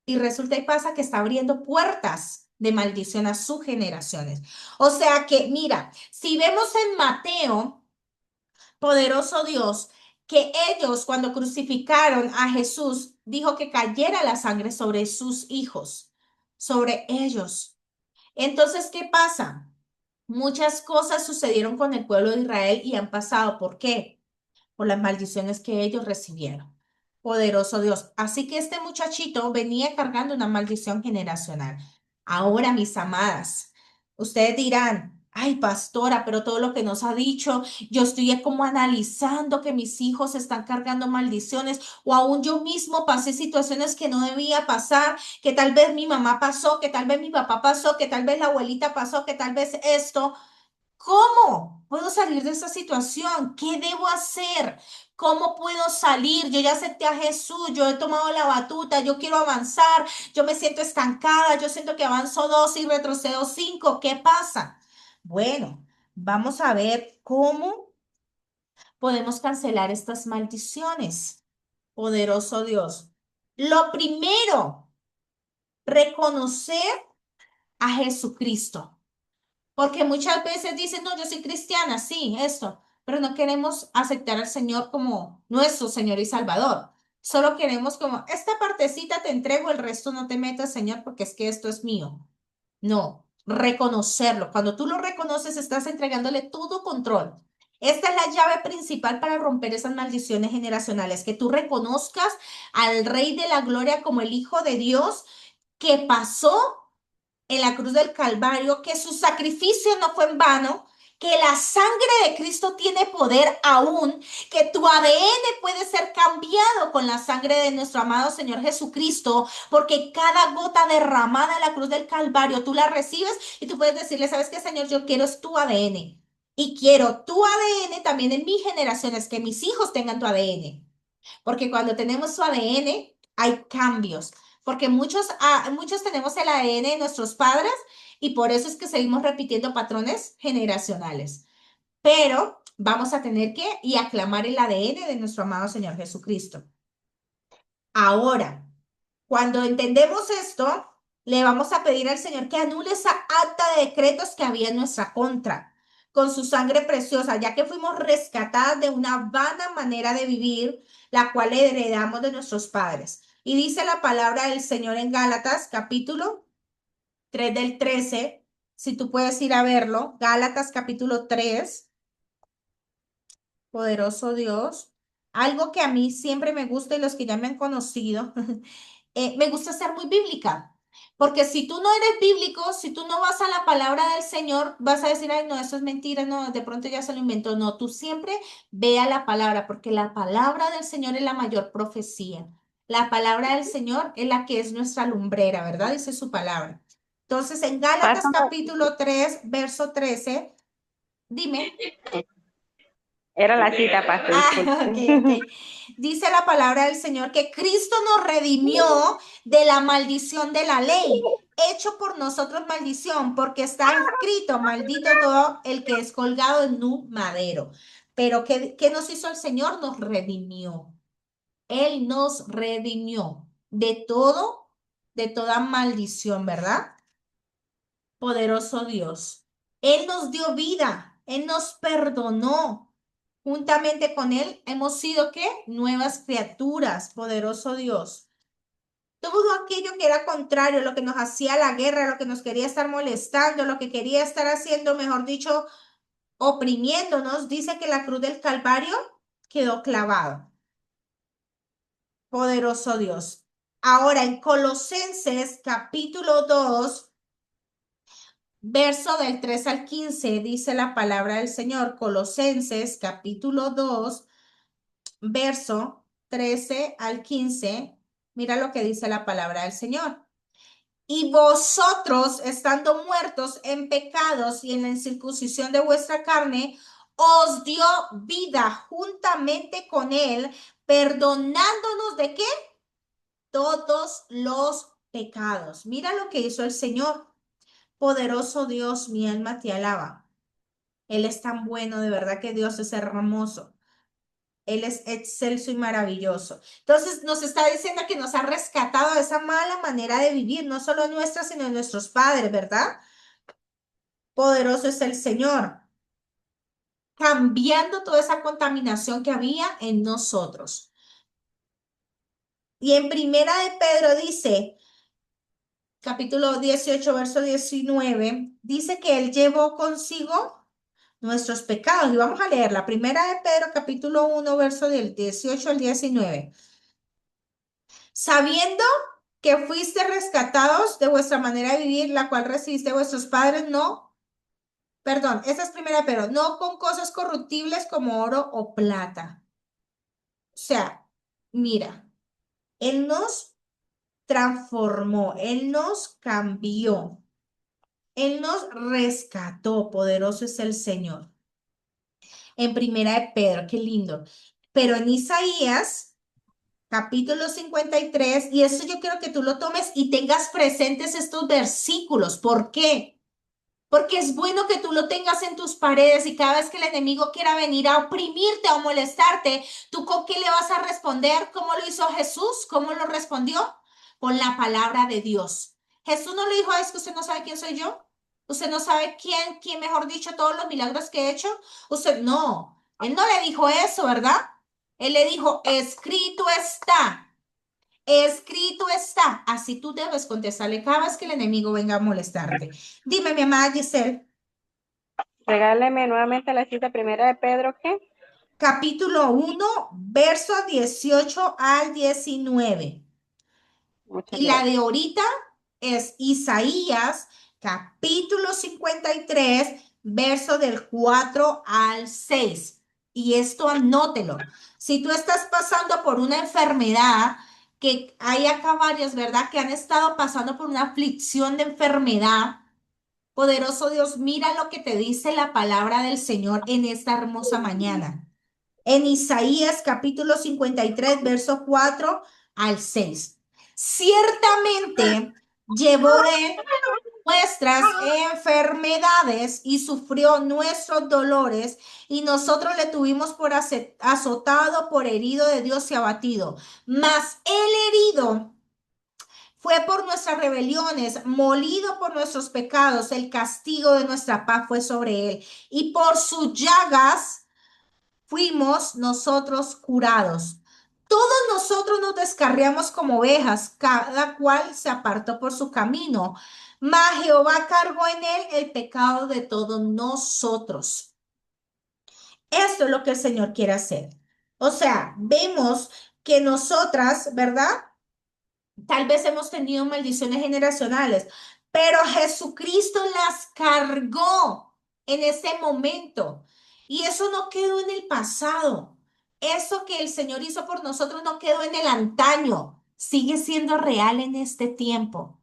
Y resulta y pasa que está abriendo puertas de maldición a sus generaciones. O sea que, mira, si vemos en Mateo, poderoso Dios, que ellos cuando crucificaron a Jesús, dijo que cayera la sangre sobre sus hijos, sobre ellos. Entonces, ¿qué pasa? Muchas cosas sucedieron con el pueblo de Israel y han pasado. ¿Por qué? Por las maldiciones que ellos recibieron. Poderoso Dios. Así que este muchachito venía cargando una maldición generacional. Ahora, mis amadas, ustedes dirán, ay, pastora, pero todo lo que nos ha dicho, yo estoy como analizando que mis hijos están cargando maldiciones o aún yo mismo pasé situaciones que no debía pasar, que tal vez mi mamá pasó, que tal vez mi papá pasó, que tal vez la abuelita pasó, que tal vez esto. ¿Cómo puedo salir de esta situación? ¿Qué debo hacer? ¿Cómo puedo salir? Yo ya acepté a Jesús, yo he tomado la batuta, yo quiero avanzar, yo me siento estancada, yo siento que avanzo dos y retrocedo cinco. ¿Qué pasa? Bueno, vamos a ver cómo podemos cancelar estas maldiciones. Poderoso Dios. Lo primero, reconocer a Jesucristo. Porque muchas veces dicen, no, yo soy cristiana, sí, esto, pero no queremos aceptar al Señor como nuestro Señor y Salvador. Solo queremos como, esta partecita te entrego, el resto no te metas, Señor, porque es que esto es mío. No, reconocerlo. Cuando tú lo reconoces, estás entregándole todo control. Esta es la llave principal para romper esas maldiciones generacionales, que tú reconozcas al Rey de la Gloria como el Hijo de Dios que pasó en la cruz del Calvario, que su sacrificio no fue en vano, que la sangre de Cristo tiene poder aún, que tu ADN puede ser cambiado con la sangre de nuestro amado Señor Jesucristo, porque cada gota derramada en la cruz del Calvario, tú la recibes y tú puedes decirle, ¿sabes qué, Señor? Yo quiero es tu ADN. Y quiero tu ADN también en mis generaciones, que mis hijos tengan tu ADN. Porque cuando tenemos su ADN, hay cambios. Porque muchos tenemos el ADN de nuestros padres y por eso es que seguimos repitiendo patrones generacionales. Pero vamos a tener que y aclamar el ADN de nuestro amado Señor Jesucristo. Ahora, cuando entendemos esto, le vamos a pedir al Señor que anule esa acta de decretos que había en nuestra contra, con su sangre preciosa, ya que fuimos rescatadas de una vana manera de vivir, la cual heredamos de nuestros padres. Y dice la palabra del Señor en Gálatas, capítulo 3 del 13, si tú puedes ir a verlo, Gálatas capítulo 3, poderoso Dios. Algo que a mí siempre me gusta y los que ya me han conocido, me gusta ser muy bíblica, porque si tú no eres bíblico, si tú no vas a la palabra del Señor, vas a decir, ay, no, eso es mentira, no, de pronto ya se lo inventó. No, tú siempre ve a la palabra, porque la palabra del Señor es la mayor profecía. La palabra del Señor es la que es nuestra lumbrera, ¿verdad? Dice su palabra. Entonces, en Gálatas Pásame, capítulo 3 verso 13, dime. era la cita, pastor, Ah, ok, ok. disculpe. Dice la palabra del Señor que Cristo nos redimió de la maldición de la ley, hecho por nosotros maldición, porque está escrito, maldito todo el que es colgado en un madero. Pero ¿qué nos hizo el Señor? Nos redimió. Él nos redimió de todo, de toda maldición, ¿verdad? Poderoso Dios. Él nos dio vida, Él nos perdonó. Juntamente con Él hemos sido, ¿qué? Nuevas criaturas, poderoso Dios. Todo aquello que era contrario, lo que nos hacía la guerra, lo que nos quería estar molestando, lo que quería estar haciendo, mejor dicho, oprimiéndonos, dice que la cruz del Calvario quedó clavado. Poderoso Dios. Ahora en Colosenses capítulo 2, verso del 3 al 15, dice la palabra del Señor. Colosenses capítulo 2, verso 13 al 15. Mira lo que dice la palabra del Señor. Y vosotros, estando muertos en pecados y en la incircuncisión de vuestra carne, os dio vida juntamente con Él, perdonándonos de qué? Todos los pecados. Mira lo que hizo el Señor. Poderoso Dios, mi alma te alaba. Él es tan bueno, de verdad que Dios es hermoso. Él es excelso y maravilloso. Entonces nos está diciendo que nos ha rescatado de esa mala manera de vivir, no solo nuestra, sino de nuestros padres, ¿verdad? Poderoso es el Señor, cambiando toda esa contaminación que había en nosotros. Y en Primera de Pedro dice, capítulo 18, verso 19, dice que Él llevó consigo nuestros pecados. Y vamos a leer la Primera de Pedro, capítulo 1, verso del 18 al 19. Sabiendo que fuiste rescatados de vuestra manera de vivir, la cual recibiste de vuestros padres, no, perdón, esa es primera, pero no con cosas corruptibles como oro o plata. O sea, mira, Él nos transformó, Él nos cambió, Él nos rescató, poderoso es el Señor. En primera de Pedro, qué lindo. Pero en Isaías capítulo 53, y eso yo quiero que tú lo tomes y tengas presentes estos versículos. ¿Por qué? Porque es bueno que tú lo tengas en tus paredes y cada vez que el enemigo quiera venir a oprimirte o molestarte, ¿tú con qué le vas a responder? ¿Cómo lo hizo Jesús? ¿Cómo lo respondió? Con la palabra de Dios. Jesús no le dijo, es que usted no sabe quién soy yo. Usted no sabe quién, mejor dicho, todos los milagros que he hecho. Usted no. Él no le dijo eso, ¿verdad? Él le dijo, escrito está. Escrito está. Así tú debes contestarle cada vez que el enemigo venga a molestarte. Dime, mi amada Giselle, Regáleme nuevamente la cita primera de Pedro, ¿qué? capítulo 1, verso 18 al 19. Muchas Y la gracias. de ahorita es Isaías, capítulo 53, verso del 4 al 6. Y esto anótelo. Si tú estás pasando por una enfermedad, que hay acá varios, ¿verdad? Que han estado pasando por una aflicción de enfermedad. Poderoso Dios, mira lo que te dice la palabra del Señor en esta hermosa mañana. En Isaías capítulo 53, verso 4 al 6. Ciertamente llevó él nuestras enfermedades y sufrió nuestros dolores, y nosotros le tuvimos por azotado, por herido de Dios y abatido. Mas el herido fue por nuestras rebeliones, molido por nuestros pecados, el castigo de nuestra paz fue sobre él, y por sus llagas fuimos nosotros curados. Todos nosotros nos descarriamos como ovejas, cada cual se apartó por su camino, mas Jehová cargó en él el pecado de todos nosotros. Esto es lo que el Señor quiere hacer. O sea, vemos que nosotras, ¿verdad? Tal vez hemos tenido maldiciones generacionales, pero Jesucristo las cargó en ese momento. Y eso no quedó en el pasado. Eso que el Señor hizo por nosotros no quedó en el antaño. Sigue siendo real en este tiempo.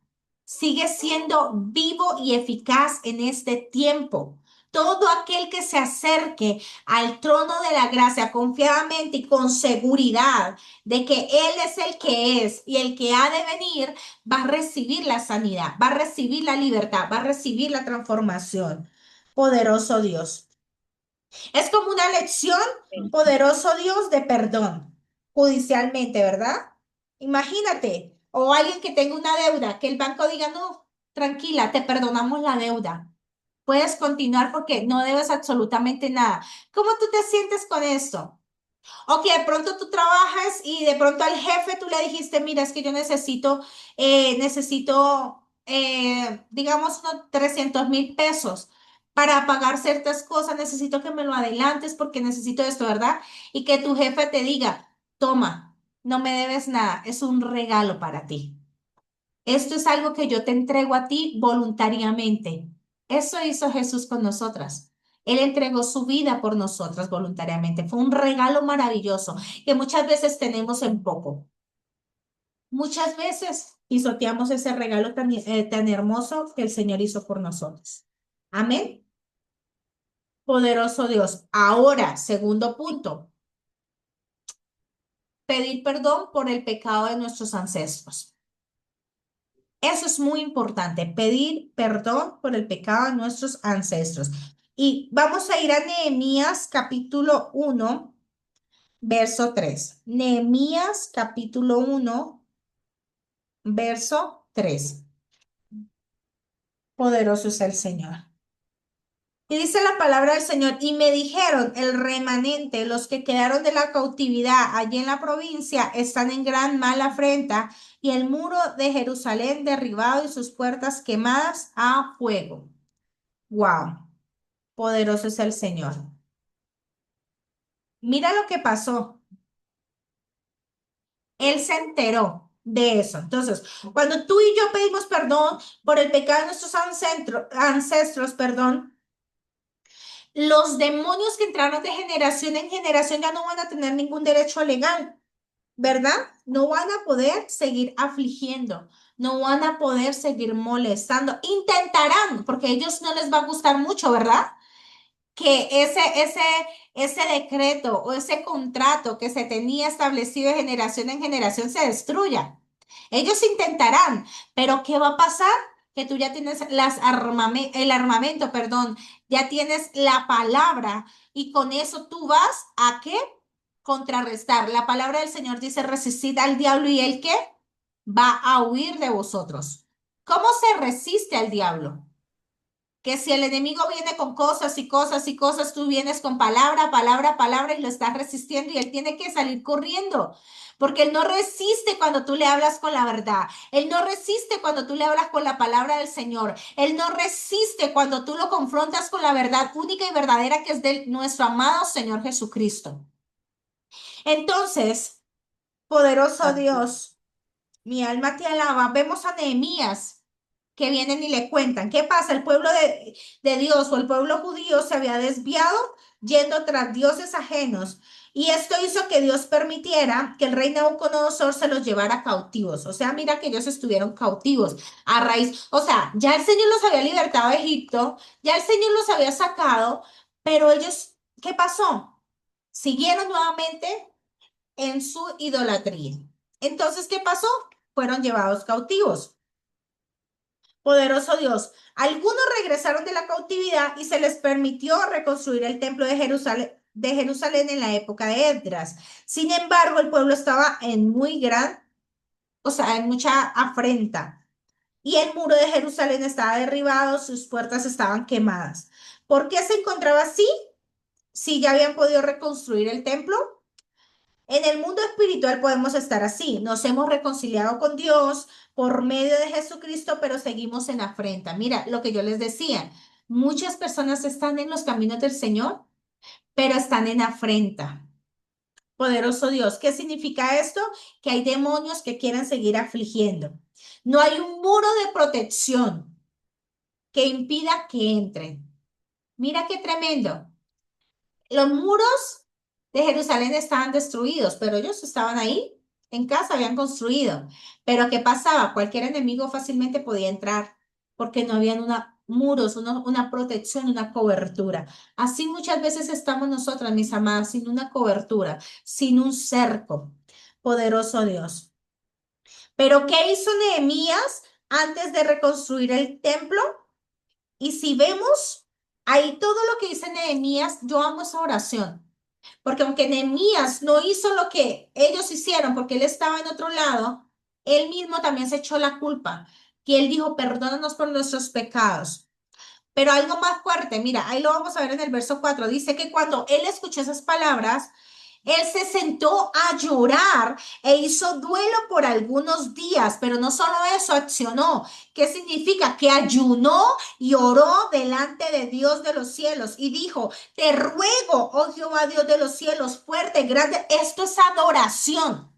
Sigue siendo vivo y eficaz en este tiempo. Todo aquel que se acerque al trono de la gracia confiadamente y con seguridad de que Él es el que es y el que ha de venir, va a recibir la sanidad, va a recibir la libertad, va a recibir la transformación. Poderoso Dios. Es como una lección, poderoso Dios, de perdón, judicialmente, ¿verdad? Imagínate, o alguien que tenga una deuda, que el banco diga, no, tranquila, te perdonamos la deuda, Puedes continuar porque no debes absolutamente nada. ¿Cómo tú te sientes con esto? O que de pronto tú trabajas y de pronto al jefe tú le dijiste, mira, es que yo necesito, digamos, unos 300.000 pesos para pagar ciertas cosas, necesito que me lo adelantes porque necesito esto, ¿verdad? Y que tu jefe te diga, toma, no me debes nada, es un regalo para ti. Esto es algo que yo te entrego a ti voluntariamente. Eso hizo Jesús con nosotras. Él entregó su vida por nosotras voluntariamente. Fue un regalo maravilloso que muchas veces tenemos en poco. Muchas veces pisoteamos ese regalo tan hermoso que el Señor hizo por nosotros. Amén. Poderoso Dios. Ahora, segundo punto, pedir perdón por el pecado de nuestros ancestros. Eso es muy importante, pedir perdón por el pecado de nuestros ancestros. Y vamos a ir a Nehemías capítulo 1, verso 3. Nehemías capítulo 1, verso 3. Poderoso es el Señor. Y dice la palabra del Señor, y me dijeron, el remanente, los que quedaron de la cautividad allí en la provincia, están en gran mala afrenta, y el muro de Jerusalén derribado y sus puertas quemadas a fuego. Wow, poderoso es el Señor. Mira lo que pasó. Él se enteró de eso. Entonces, cuando tú y yo pedimos perdón por el pecado de nuestros ancestros, perdón, los demonios que entraron de generación en generación ya no van a tener ningún derecho legal, ¿verdad? No van a poder seguir afligiendo, no van a poder seguir molestando. Intentarán, porque a ellos no les va a gustar mucho, ¿verdad? Que ese decreto o ese contrato que se tenía establecido de generación en generación se destruya. Ellos intentarán, pero ¿qué va a pasar? Que tú ya tienes el armamento, perdón, ya tienes la palabra y con eso tú vas a ¿qué? Contrarrestar. La palabra del Señor dice, resistid al diablo y él ¿qué? Va a huir de vosotros. ¿Cómo se resiste al diablo? Que si el enemigo viene con cosas y cosas y cosas, tú vienes con palabra, palabra, palabra y lo estás resistiendo y él tiene que salir corriendo. Porque él no resiste cuando tú le hablas con la verdad. Él no resiste cuando tú le hablas con la palabra del Señor. Él no resiste cuando tú lo confrontas con la verdad única y verdadera que es de nuestro amado Señor Jesucristo. Entonces, poderoso Dios, mi alma te alaba. Vemos a Nehemías que vienen y le cuentan. ¿Qué pasa? El pueblo de Dios o el pueblo judío se había desviado yendo tras dioses ajenos. Y esto hizo que Dios permitiera que el rey Nabucodonosor se los llevara cautivos. O sea, mira que ellos estuvieron cautivos a raíz. O sea, ya el Señor los había libertado de Egipto, ya el Señor los había sacado, pero ellos, ¿qué pasó? Siguieron nuevamente en su idolatría. Entonces, ¿qué pasó? Fueron llevados cautivos. Poderoso Dios. Algunos regresaron de la cautividad y se les permitió reconstruir el templo de Jerusalén en la época de Esdras. Sin embargo, el pueblo estaba en en mucha afrenta. Y el muro de Jerusalén estaba derribado, sus puertas estaban quemadas. ¿Por qué se encontraba así? Si ya habían podido reconstruir el templo. En el mundo espiritual podemos estar así. Nos hemos reconciliado con Dios por medio de Jesucristo, pero seguimos en afrenta. Mira lo que yo les decía. Muchas personas están en los caminos del Señor, pero están en afrenta. Poderoso Dios, ¿qué significa esto? Que hay demonios que quieren seguir afligiendo. No hay un muro de protección que impida que entren. Mira qué tremendo. Los muros de Jerusalén estaban destruidos, pero ellos estaban ahí, en casa, habían construido. Pero ¿qué pasaba? Cualquier enemigo fácilmente podía entrar porque no habían muros, una protección, una cobertura. Así muchas veces estamos nosotras, mis amadas, sin una cobertura, sin un cerco. Poderoso Dios. Pero ¿qué hizo Nehemías antes de reconstruir el templo? Y si vemos ahí todo lo que dice Nehemías, yo amo esa oración. Porque aunque Nehemías no hizo lo que ellos hicieron, porque él estaba en otro lado, él mismo también se echó la culpa. Y él dijo, perdónanos por nuestros pecados. Pero algo más fuerte, mira, ahí lo vamos a ver en el verso 4. Dice que cuando él escuchó esas palabras, él se sentó a llorar e hizo duelo por algunos días, pero no solo eso, accionó. ¿Qué significa? Que ayunó y oró delante de Dios de los cielos y dijo, te ruego, oh Jehová Dios de los cielos, fuerte, grande. Esto es adoración.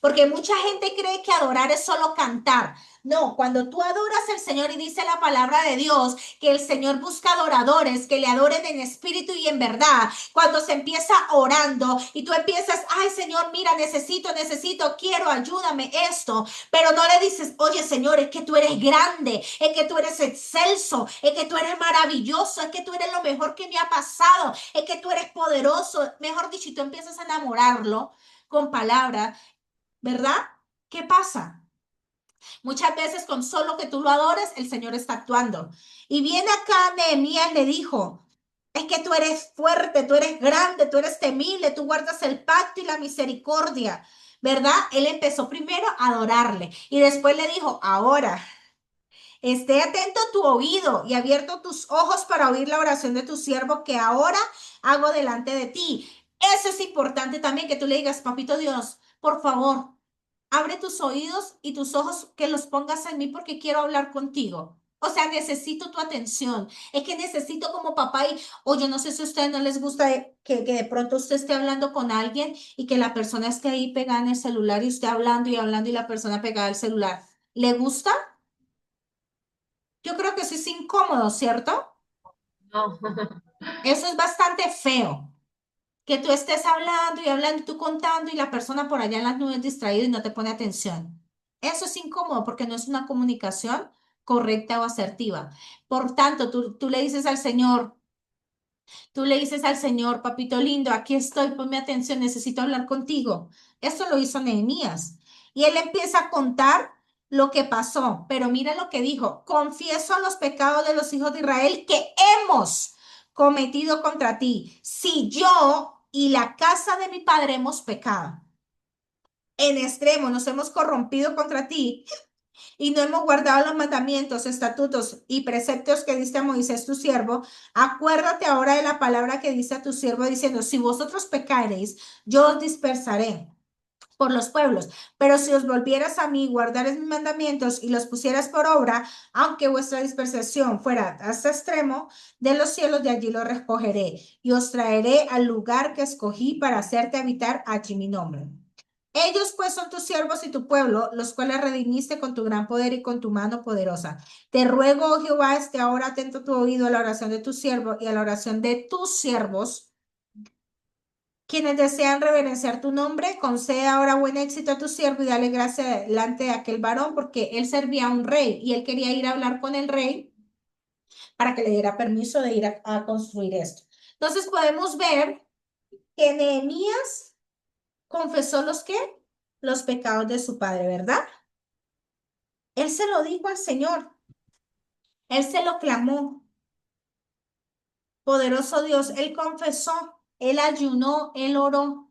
Porque mucha gente cree que adorar es solo cantar. No, cuando tú adoras al Señor y dice la palabra de Dios que el Señor busca adoradores que le adoren en espíritu y en verdad. Cuando se empieza orando y tú empiezas, ay Señor, mira, necesito, quiero, ayúdame esto. Pero no le dices, oye Señor, es que tú eres grande, es que tú eres excelso, es que tú eres maravilloso, es que tú eres lo mejor que me ha pasado, es que tú eres poderoso. Mejor dicho, y tú empiezas a enamorarlo con palabras, ¿verdad? ¿Qué pasa? Muchas veces con solo que tú lo adores, el Señor está actuando. Y viene acá Nehemías le dijo, es que tú eres fuerte, tú eres grande, tú eres temible, tú guardas el pacto y la misericordia, ¿verdad? Él empezó primero a adorarle y después le dijo, ahora, esté atento tu oído y abierto tus ojos para oír la oración de tu siervo que ahora hago delante de ti. Eso es importante también que tú le digas, papito Dios, por favor, abre tus oídos y tus ojos que los pongas en mí porque quiero hablar contigo. O sea, necesito tu atención. Es que necesito como papá y, o yo no sé si a ustedes no les gusta que de pronto usted esté hablando con alguien y que la persona esté ahí pegada en el celular y usted hablando y la persona pegada al celular. ¿Le gusta? Yo creo que eso es incómodo, ¿cierto? No. Eso es bastante feo. Que tú estés hablando y hablando, y tú contando y la persona por allá en las nubes distraída y no te pone atención. Eso es incómodo porque no es una comunicación correcta o asertiva. Por tanto, tú le dices al Señor, tú le dices al Señor, papito lindo, aquí estoy, ponme atención, necesito hablar contigo. Eso lo hizo Nehemías. Y él empieza a contar lo que pasó, pero mira lo que dijo, confieso los pecados de los hijos de Israel que hemos cometido contra ti. Si yo y la casa de mi padre hemos pecado, en extremo nos hemos corrompido contra ti, y no hemos guardado los mandamientos, estatutos y preceptos que diste a Moisés tu siervo, acuérdate ahora de la palabra que dice a tu siervo diciendo, si vosotros pecareis, yo os dispersaré por los pueblos, pero si os volvieras a mí, guardares mis mandamientos y los pusieras por obra, aunque vuestra dispersación fuera hasta extremo de los cielos, de allí los recogeré y os traeré al lugar que escogí para hacerte habitar allí mi nombre. Ellos pues son tus siervos y tu pueblo, los cuales redimiste con tu gran poder y con tu mano poderosa. Te ruego, oh Jehová, esté ahora atento tu oído a la oración de tu siervo y a la oración de tus siervos, quienes desean reverenciar tu nombre. Concede ahora buen éxito a tu siervo y dale gracia delante de aquel varón, porque él servía a un rey y él quería ir a hablar con el rey para que le diera permiso de ir a construir esto. Entonces podemos ver que Nehemías confesó los qué, los pecados de su padre, ¿verdad? Él se lo dijo al Señor, él se lo clamó. Poderoso Dios, él confesó, él ayunó, él oró.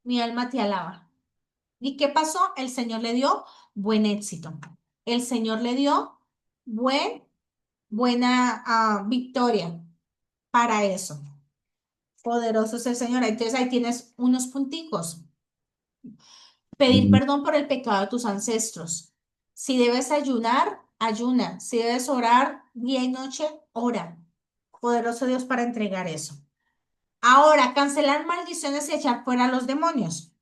Mi alma te alaba. ¿Y qué pasó? El Señor le dio buen éxito. El Señor le dio buena victoria para eso. Poderoso es el Señor. Entonces ahí tienes unos punticos. Pedir perdón por el pecado de tus ancestros. Si debes ayunar, ayuna. Si debes orar día y noche, ora. Poderoso Dios para entregar eso. Ahora, cancelar maldiciones y echar fuera a los demonios.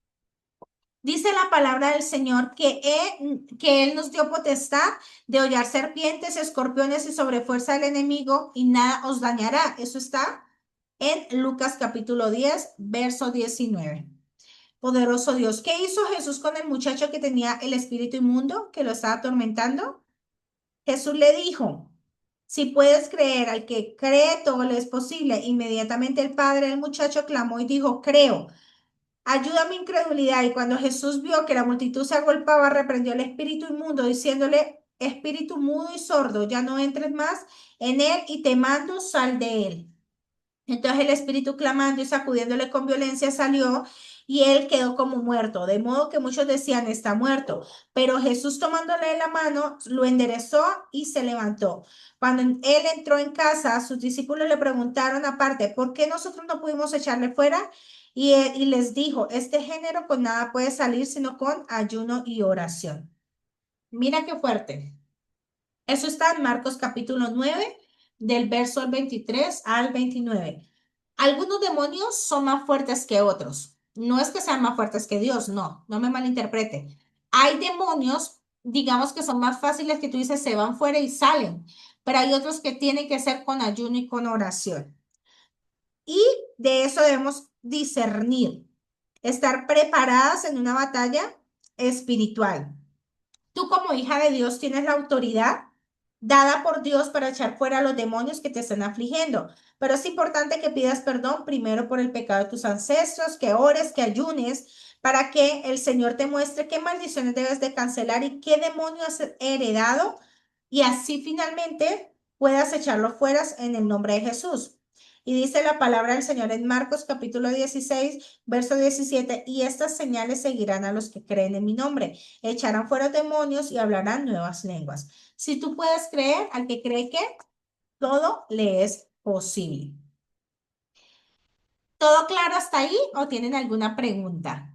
Dice la palabra del Señor que Él nos dio potestad de hollar serpientes, escorpiones y sobre fuerza del enemigo y nada os dañará. Eso está en Lucas capítulo 10, verso 19. Poderoso Dios. ¿Qué hizo Jesús con el muchacho que tenía el espíritu inmundo, que lo estaba atormentando? Jesús le dijo, si puedes creer, al que cree todo le es posible. Inmediatamente el padre del muchacho clamó y dijo, creo, ayuda a mi incredulidad. Y cuando Jesús vio que la multitud se agolpaba, reprendió al espíritu inmundo, diciéndole, espíritu mudo y sordo, ya no entres más en él y te mando, sal de él. Entonces el espíritu clamando y sacudiéndole con violencia salió y él quedó como muerto, de modo que muchos decían, está muerto, pero Jesús tomándole de la mano, lo enderezó y se levantó. Cuando él entró en casa, sus discípulos le preguntaron aparte, ¿por qué nosotros no pudimos echarle fuera? Y les dijo, este género con nada puede salir sino con ayuno y oración. Mira qué fuerte. Eso está en Marcos capítulo 9, del verso 23 al 29. Algunos demonios son más fuertes que otros. No es que sean más fuertes que Dios, no, no me malinterprete. Hay demonios, digamos que son más fáciles que tú dices, se van fuera y salen, pero hay otros que tienen que ser con ayuno y con oración. Y de eso debemos discernir, estar preparadas en una batalla espiritual. Tú como hija de Dios tienes la autoridad dada por Dios para echar fuera a los demonios que te están afligiendo. Pero es importante que pidas perdón primero por el pecado de tus ancestros, que ores, que ayunes, para que el Señor te muestre qué maldiciones debes de cancelar y qué demonio has heredado y así finalmente puedas echarlo fuera en el nombre de Jesús. Y dice la palabra del Señor en Marcos capítulo 16, verso 17, y estas señales seguirán a los que creen en mi nombre. Echarán fuera demonios y hablarán nuevas lenguas. Si tú puedes creer, al que cree que todo le es posible. ¿Todo claro hasta ahí o tienen alguna pregunta?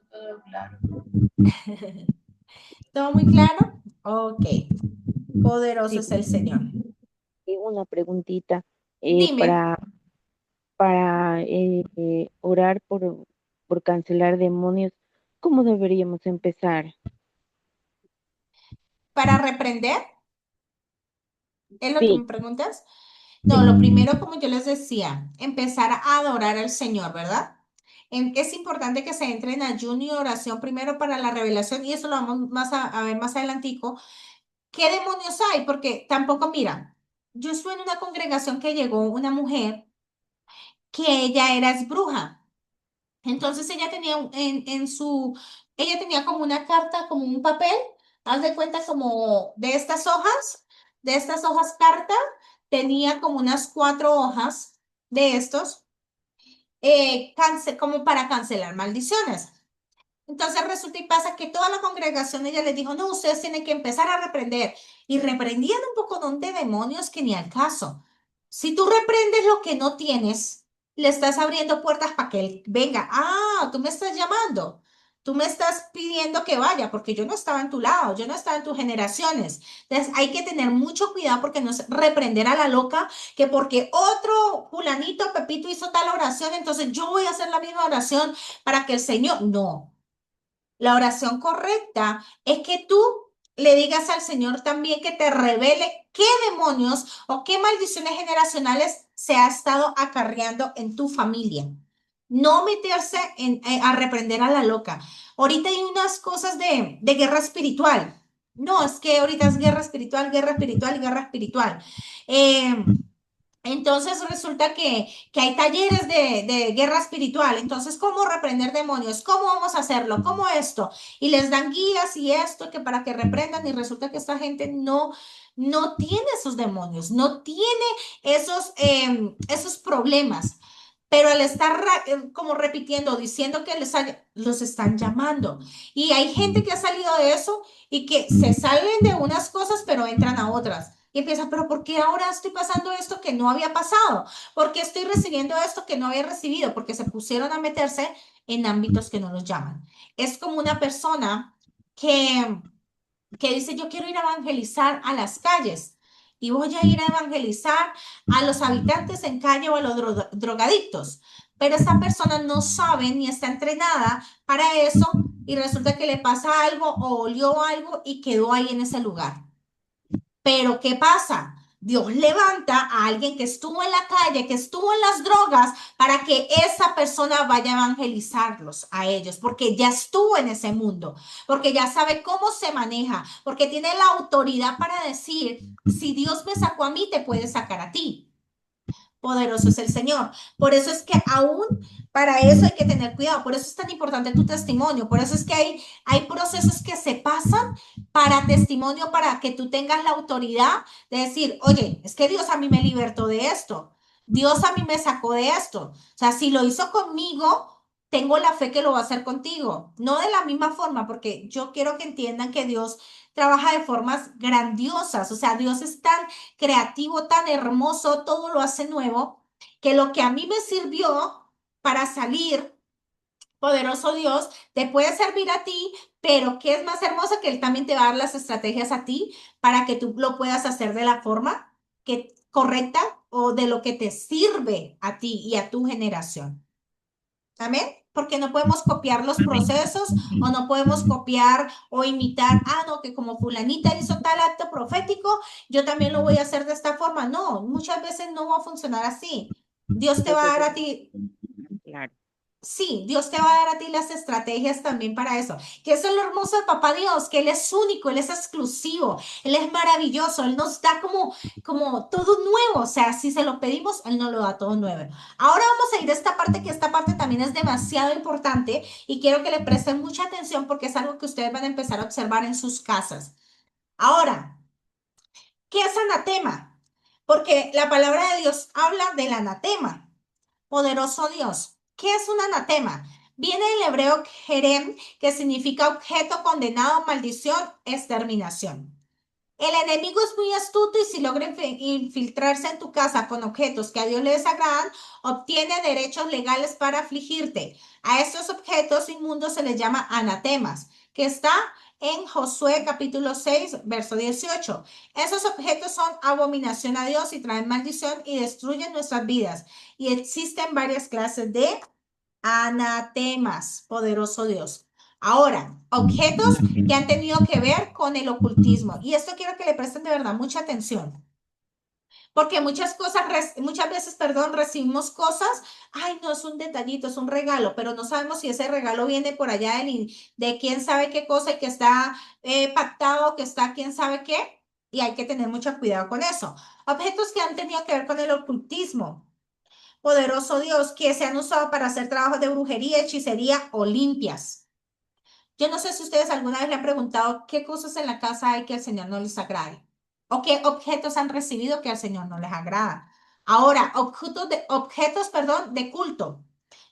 Todo claro. ¿Todo muy claro? Ok. Poderoso Sí, es el Señor. y una preguntita Dime, para orar por cancelar demonios. ¿Cómo deberíamos empezar? para reprender, ¿es lo que me Sí, preguntas? sí, No, lo primero, como yo les decía, empezar a adorar al Señor, ¿verdad? Es importante que se entre en ayuno y oración primero para la revelación, y eso lo vamos más a ver más adelantico. ¿Qué demonios hay? Porque tampoco, mira, yo estuve en una congregación que llegó una mujer que ella era es bruja. Entonces ella tenía ella tenía como una carta, como un papel, haz de cuenta como de estas hojas carta, tenía como unas 4 hojas de estos, como para cancelar maldiciones. Entonces resulta y pasa que toda la congregación ella les dijo, no, ustedes tienen que empezar a reprender. Y reprendían un poco de demonios que ni al caso. Si tú reprendes lo que no tienes, le estás abriendo puertas para que él venga. Ah, tú me estás llamando. Tú me estás pidiendo que vaya porque yo no estaba en tu lado, yo no estaba en tus generaciones. Entonces hay que tener mucho cuidado porque no es reprender a la loca que porque otro fulanito, Pepito hizo tal oración, entonces yo voy a hacer la misma oración para que el Señor, no. La oración correcta es que tú le digas al Señor también que te revele qué demonios o qué maldiciones generacionales se ha estado acarreando en tu familia. No meterse a reprender a la loca. Ahorita hay unas cosas de guerra espiritual. No, es que ahorita es guerra espiritual, guerra espiritual y guerra espiritual. Entonces resulta que hay talleres de guerra espiritual. Entonces, ¿cómo reprender demonios? ¿Cómo vamos a hacerlo? ¿Cómo esto? Y les dan guías y esto que para que reprendan y resulta que esta gente no tiene esos demonios, no tiene esos problemas. Pero al estar como repitiendo, diciendo que los están llamando. Y hay gente que ha salido de eso y que se salen de unas cosas, pero entran a otras. Y empieza, pero ¿por qué ahora estoy pasando esto que no había pasado? ¿Por qué estoy recibiendo esto que no había recibido? Porque se pusieron a meterse en ámbitos que no los llaman. Es como una persona que que dice, yo quiero ir a evangelizar a las calles y voy a ir a evangelizar a los habitantes en calle o a los drogadictos. Pero esa persona no sabe ni está entrenada para eso y resulta que le pasa algo o olió algo y quedó ahí en ese lugar. Pero ¿qué pasa? Dios levanta a alguien que estuvo en la calle, que estuvo en las drogas, para que esa persona vaya a evangelizarlos a ellos, porque ya estuvo en ese mundo, porque ya sabe cómo se maneja, porque tiene la autoridad para decir, si Dios me sacó a mí, te puede sacar a ti. Poderoso es el Señor. Por eso es que aún para eso hay que tener cuidado. Por eso es tan importante tu testimonio. Por eso es que hay procesos que se pasan para testimonio, para que tú tengas la autoridad de decir, oye, es que Dios a mí me libertó de esto. Dios a mí me sacó de esto. O sea, si lo hizo conmigo, tengo la fe que lo va a hacer contigo. No de la misma forma, porque yo quiero que entiendan que Dios trabaja de formas grandiosas. O sea, Dios es tan creativo, tan hermoso, todo lo hace nuevo, que lo que a mí me sirvió para salir, poderoso Dios, te puede servir a ti, pero ¿qué es más hermoso? Que Él también te va a dar las estrategias a ti para que tú lo puedas hacer de la forma correcta o de lo que te sirve a ti y a tu generación. Amén. Porque no podemos copiar los procesos o no podemos copiar o imitar, no, que como fulanita hizo tal acto profético, yo también lo voy a hacer de esta forma. No, muchas veces no va a funcionar así. Dios te va a dar a ti. Claro. Sí, Dios te va a dar a ti las estrategias también para eso. Que eso es lo hermoso de Papá Dios, que Él es único, Él es exclusivo, Él es maravilloso, Él nos da como todo nuevo. O sea, si se lo pedimos, Él nos lo da todo nuevo. Ahora vamos a ir a esta parte, que esta parte también es demasiado importante y quiero que le presten mucha atención porque es algo que ustedes van a empezar a observar en sus casas. Ahora, ¿qué es anatema? Porque la palabra de Dios habla del anatema. Poderoso Dios. ¿Qué es un anatema? Viene del hebreo jerem, que significa objeto condenado, maldición, exterminación. El enemigo es muy astuto y si logra infiltrarse en tu casa con objetos que a Dios le desagradan, obtiene derechos legales para afligirte. A estos objetos inmundos se les llama anatemas, que está en Josué capítulo 6, verso 18. Esos objetos son abominación a Dios y traen maldición y destruyen nuestras vidas. Y existen varias clases de anatemas, poderoso Dios. Ahora, objetos que han tenido que ver con el ocultismo. Y esto quiero que le presten de verdad mucha atención. Porque muchas veces, perdón, recibimos cosas, ay, no es un detallito, es un regalo, pero no sabemos si ese regalo viene por allá de quién sabe qué cosa y que está pactado, que está quién sabe qué, y hay que tener mucho cuidado con eso. Objetos que han tenido que ver con el ocultismo. Poderoso Dios, que se han usado para hacer trabajos de brujería, hechicería o limpias. Yo no sé si ustedes alguna vez le han preguntado qué cosas en la casa hay que al Señor no les agrade o qué objetos han recibido que al Señor no les agrada. Ahora, perdón, de culto,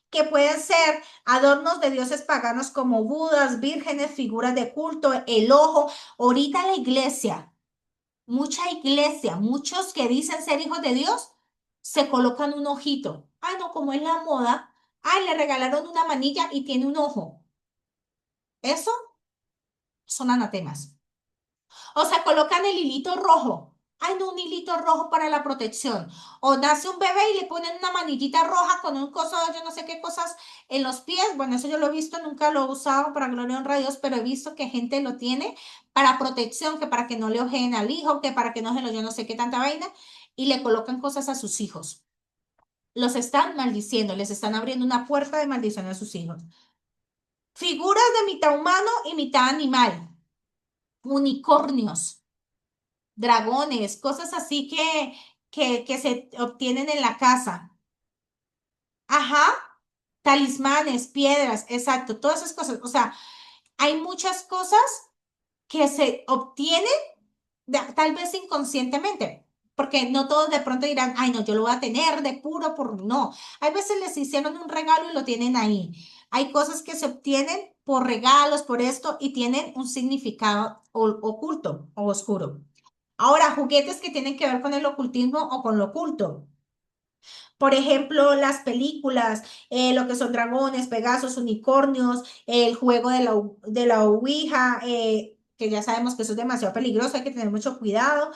que pueden ser adornos de dioses paganos como budas, vírgenes, figuras de culto, el ojo. Ahorita la iglesia, muchos que dicen ser hijos de Dios, se colocan un ojito. Ay, no, como es la moda. Ay, le regalaron una manilla y tiene un ojo. Eso son anatemas. O sea, colocan el hilito rojo. Ay, no, un hilito rojo para la protección. O nace un bebé y le ponen una manillita roja con un coso, yo no sé qué cosas en los pies. Bueno, eso yo lo he visto, nunca lo he usado para gloria y honra a Dios, pero he visto que gente lo tiene para protección, que para que no le ojeen al hijo, que para que no se lo yo no sé qué tanta vaina, y le colocan cosas a sus hijos. Los están maldiciendo, les están abriendo una puerta de maldición a sus hijos. Figuras de mitad humano y mitad animal. Unicornios, dragones, cosas así que se obtienen en la casa. Ajá, talismanes, piedras, exacto, todas esas cosas. O sea, hay muchas cosas que se obtienen tal vez inconscientemente, porque no todos de pronto dirán, ay, no, yo lo voy a tener de puro por no. Hay veces les hicieron un regalo y lo tienen ahí. Hay cosas que se obtienen por regalos, por esto, y tienen un significado oculto o oscuro. Ahora, juguetes que tienen que ver con el ocultismo o con lo oculto. Por ejemplo, las películas, lo que son dragones, pegasos, unicornios, el juego de la Ouija, que ya sabemos que eso es demasiado peligroso, hay que tener mucho cuidado.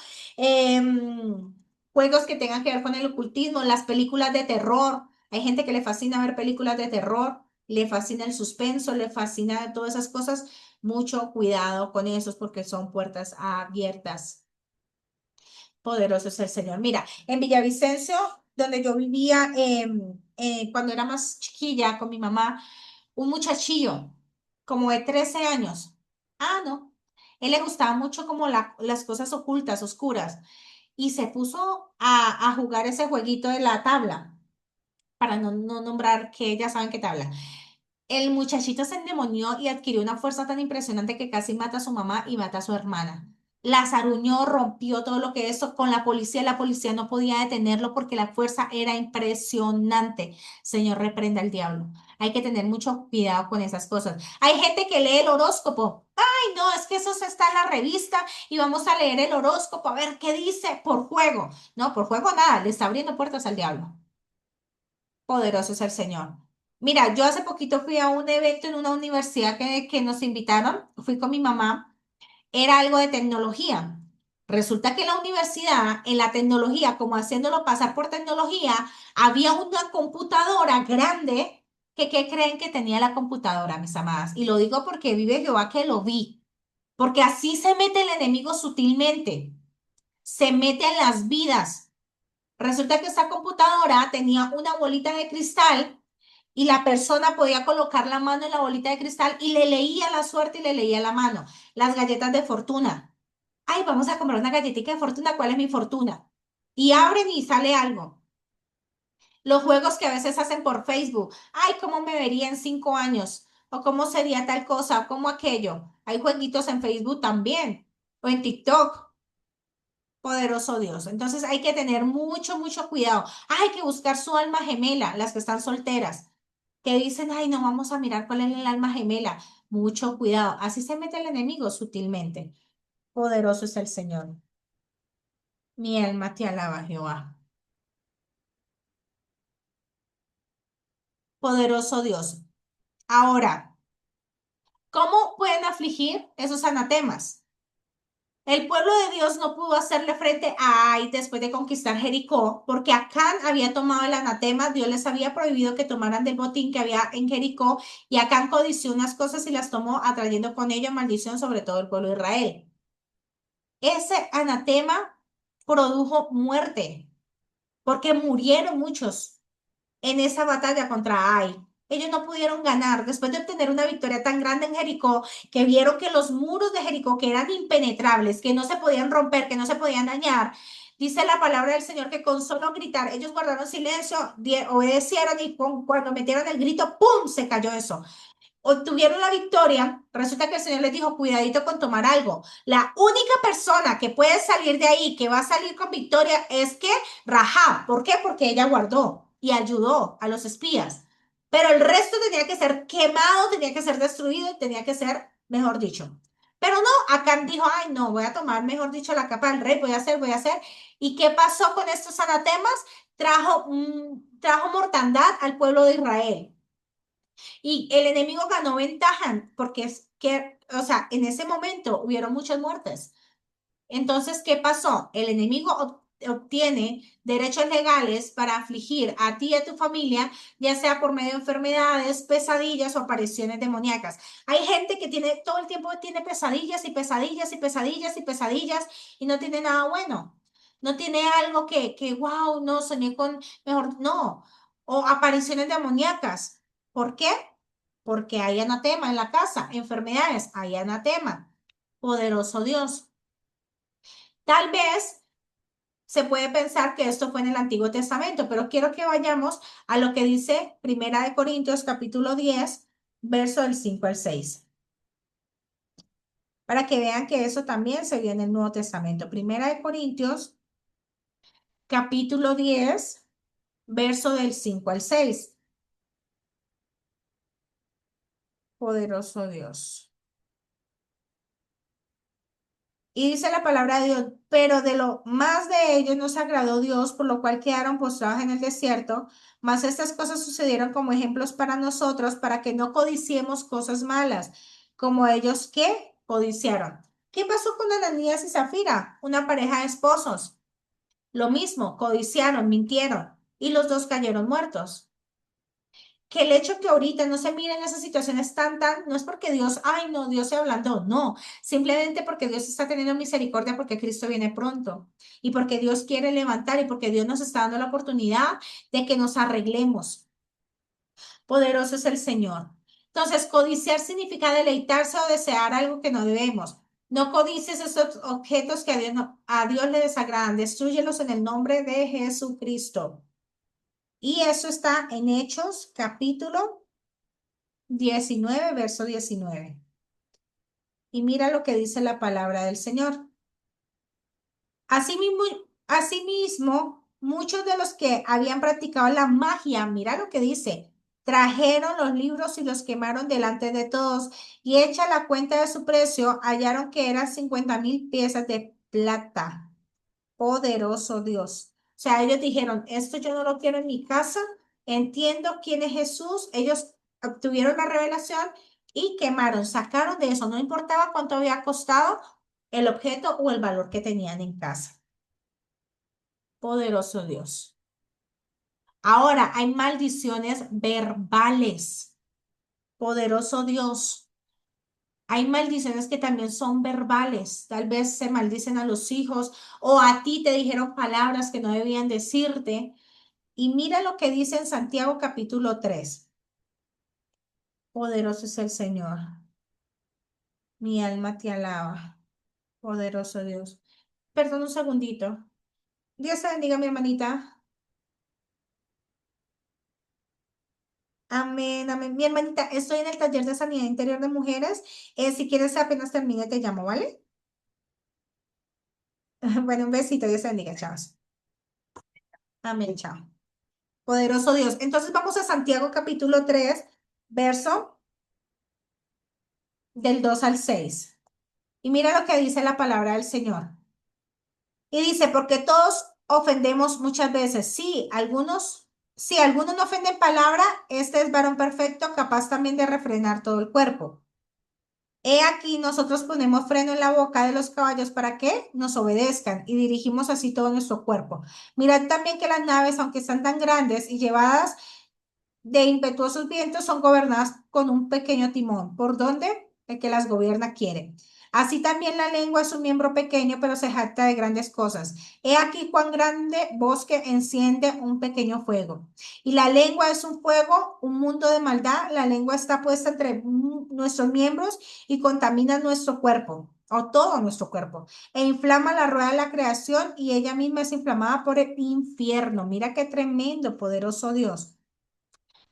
Juegos que tengan que ver con el ocultismo, las películas de terror. Hay gente que le fascina ver películas de terror, le fascina el suspenso, le fascina todas esas cosas. Mucho cuidado con esos porque son puertas abiertas. Poderoso es el Señor. Mira, en Villavicencio, donde yo vivía cuando era más chiquilla con mi mamá, un muchachillo como de 13 años. No. Él le gustaba mucho como las cosas ocultas, oscuras, y se puso a jugar ese jueguito de la tabla, para no nombrar que ya saben qué tabla. El muchachito se endemonió y adquirió una fuerza tan impresionante que casi mata a su mamá y mata a su hermana. las aruñó, rompió todo lo que eso con la policía no podía detenerlo porque la fuerza era impresionante. Señor, reprenda al diablo. Hay que tener mucho cuidado con esas cosas. Hay gente que lee el horóscopo. Ay, no, es que eso está en la revista y vamos a leer el horóscopo a ver qué dice por juego. No, por juego nada, le está abriendo puertas al diablo. Poderoso es el Señor. Mira, yo hace poquito fui a un evento en una universidad que nos invitaron, fui con mi mamá, era algo de tecnología. Resulta que en la universidad, en la tecnología, como haciéndolo pasar por tecnología, había una computadora grande que, ¿qué creen que tenía la computadora, mis amadas? Y lo digo porque vive Jehová que lo vi, porque así se mete el enemigo sutilmente, se mete en las vidas. Resulta que esta computadora tenía una bolita de cristal y la persona podía colocar la mano en la bolita de cristal y le leía la suerte y le leía la mano. Las galletas de fortuna. Ay, vamos a comprar una galletita de fortuna. ¿Cuál es mi fortuna? Y abren y sale algo. Los juegos que a veces hacen por Facebook. Ay, ¿cómo me vería en 5 años? O cómo sería tal cosa, o cómo aquello. Hay jueguitos en Facebook también. O en TikTok. Poderoso Dios. Entonces hay que tener mucho, mucho cuidado. Hay que buscar su alma gemela, las que están solteras, que dicen, ay, no, vamos a mirar cuál es el alma gemela. Mucho cuidado. Así se mete el enemigo sutilmente. Poderoso es el Señor. Mi alma te alaba, Jehová. Poderoso Dios. Ahora, ¿cómo pueden afligir esos anatemas? El pueblo de Dios no pudo hacerle frente a Ai después de conquistar Jericó, porque Acán había tomado el anatema, Dios les había prohibido que tomaran del botín que había en Jericó, y Acán codició unas cosas y las tomó, atrayendo con ello maldición sobre todo el pueblo de Israel. Ese anatema produjo muerte, porque murieron muchos en esa batalla contra Ai. Ellos no pudieron ganar después de obtener una victoria tan grande en Jericó, que vieron que los muros de Jericó, que eran impenetrables, que no se podían romper, que no se podían dañar. Dice la palabra del Señor que con solo gritar, ellos guardaron silencio, obedecieron y cuando metieron el grito, ¡pum!, se cayó eso. Obtuvieron la victoria. Resulta que el Señor les dijo, cuidadito con tomar algo. La única persona que puede salir de ahí, que va a salir con victoria, es que Rahab. ¿Por qué? Porque ella guardó y ayudó a los espías. Pero el resto tenía que ser quemado, tenía que ser destruido y tenía que ser, mejor dicho. Pero no, Acán dijo, ay, no, voy a tomar, mejor dicho, la capa del rey, voy a hacer, voy a hacer. ¿Y qué pasó con estos anatemas? Trajo mortandad al pueblo de Israel. Y el enemigo ganó ventaja porque es que, o sea, en ese momento hubieron muchas muertes. Entonces, ¿qué pasó? El enemigo obtiene derechos legales para afligir a ti y a tu familia, ya sea por medio de enfermedades, pesadillas o apariciones demoníacas. Hay gente que tiene todo el tiempo tiene pesadillas y pesadillas y pesadillas y pesadillas y no tiene nada bueno. No tiene algo wow, no, soñé con, mejor, no. O apariciones demoníacas. ¿Por qué? Porque hay anatema en la casa, enfermedades, hay anatema. Poderoso Dios. Tal vez se puede pensar que esto fue en el Antiguo Testamento, pero quiero que vayamos a lo que dice Primera de Corintios capítulo 10, verso del 5 al 6, para que vean que eso también se vio en el Nuevo Testamento. Primera de Corintios capítulo 10, verso del 5 al 6. Poderoso Dios. Y dice la palabra de Dios, pero de lo más de ellos nos agradó Dios, por lo cual quedaron postrados en el desierto. Mas estas cosas sucedieron como ejemplos para nosotros, para que no codiciemos cosas malas, como ellos que codiciaron. ¿Qué pasó con Ananías y Zafira? Una pareja de esposos. Lo mismo, codiciaron, mintieron, y los dos cayeron muertos. Que el hecho que ahorita no se miren esas situaciones no es porque Dios, ay no, Dios se ablandó, no, simplemente porque Dios está teniendo misericordia porque Cristo viene pronto y porque Dios quiere levantar y porque Dios nos está dando la oportunidad de que nos arreglemos. Poderoso es el Señor. Entonces, codiciar significa deleitarse o desear algo que no debemos. No codices esos objetos que a Dios le desagradan, destruyelos en el nombre de Jesucristo. Y eso está en Hechos capítulo 19, verso 19. Y mira lo que dice la palabra del Señor. Asimismo, asimismo, muchos de los que habían practicado la magia, mira lo que dice, trajeron los libros y los quemaron delante de todos y hecha la cuenta de su precio, hallaron que eran 50,000 piezas de plata. Poderoso Dios. O sea, ellos dijeron, esto yo no lo quiero en mi casa, entiendo quién es Jesús, ellos obtuvieron la revelación y quemaron, sacaron de eso, no importaba cuánto había costado el objeto o el valor que tenían en casa. Poderoso Dios. Ahora hay maldiciones verbales. Poderoso Dios. Hay maldiciones que también son verbales. Tal vez se maldicen a los hijos o a ti te dijeron palabras que no debían decirte. Y mira lo que dice en Santiago capítulo 3. Poderoso es el Señor. Mi alma te alaba. Poderoso Dios. Perdón un segundito. Dios te bendiga, mi hermanita. Amén, amén. Mi hermanita, estoy en el taller de sanidad interior de mujeres. Si quieres, apenas termine, te llamo, ¿vale? Bueno, un besito. Dios te bendiga. Chao. Amén, chao. Poderoso Dios. Entonces vamos a Santiago capítulo 3, verso del 2 al 6. Y mira lo que dice la palabra del Señor. Y dice, porque todos ofendemos muchas veces. Sí, algunos no ofenden palabra, este es varón perfecto, capaz también de refrenar todo el cuerpo. He aquí, nosotros ponemos freno en la boca de los caballos para que nos obedezcan y dirigimos así todo nuestro cuerpo. Mirad también que las naves, aunque están tan grandes y llevadas de impetuosos vientos son gobernadas con un pequeño timón, por donde el que las gobierna quiere. Así también la lengua es un miembro pequeño, pero se jacta de grandes cosas. He aquí cuán grande bosque enciende un pequeño fuego. Y la lengua es un fuego, un mundo de maldad. La lengua está puesta entre nuestros miembros y contamina nuestro cuerpo, o todo nuestro cuerpo, e inflama la rueda de la creación y ella misma es inflamada por el infierno. Mira qué tremendo, poderoso Dios.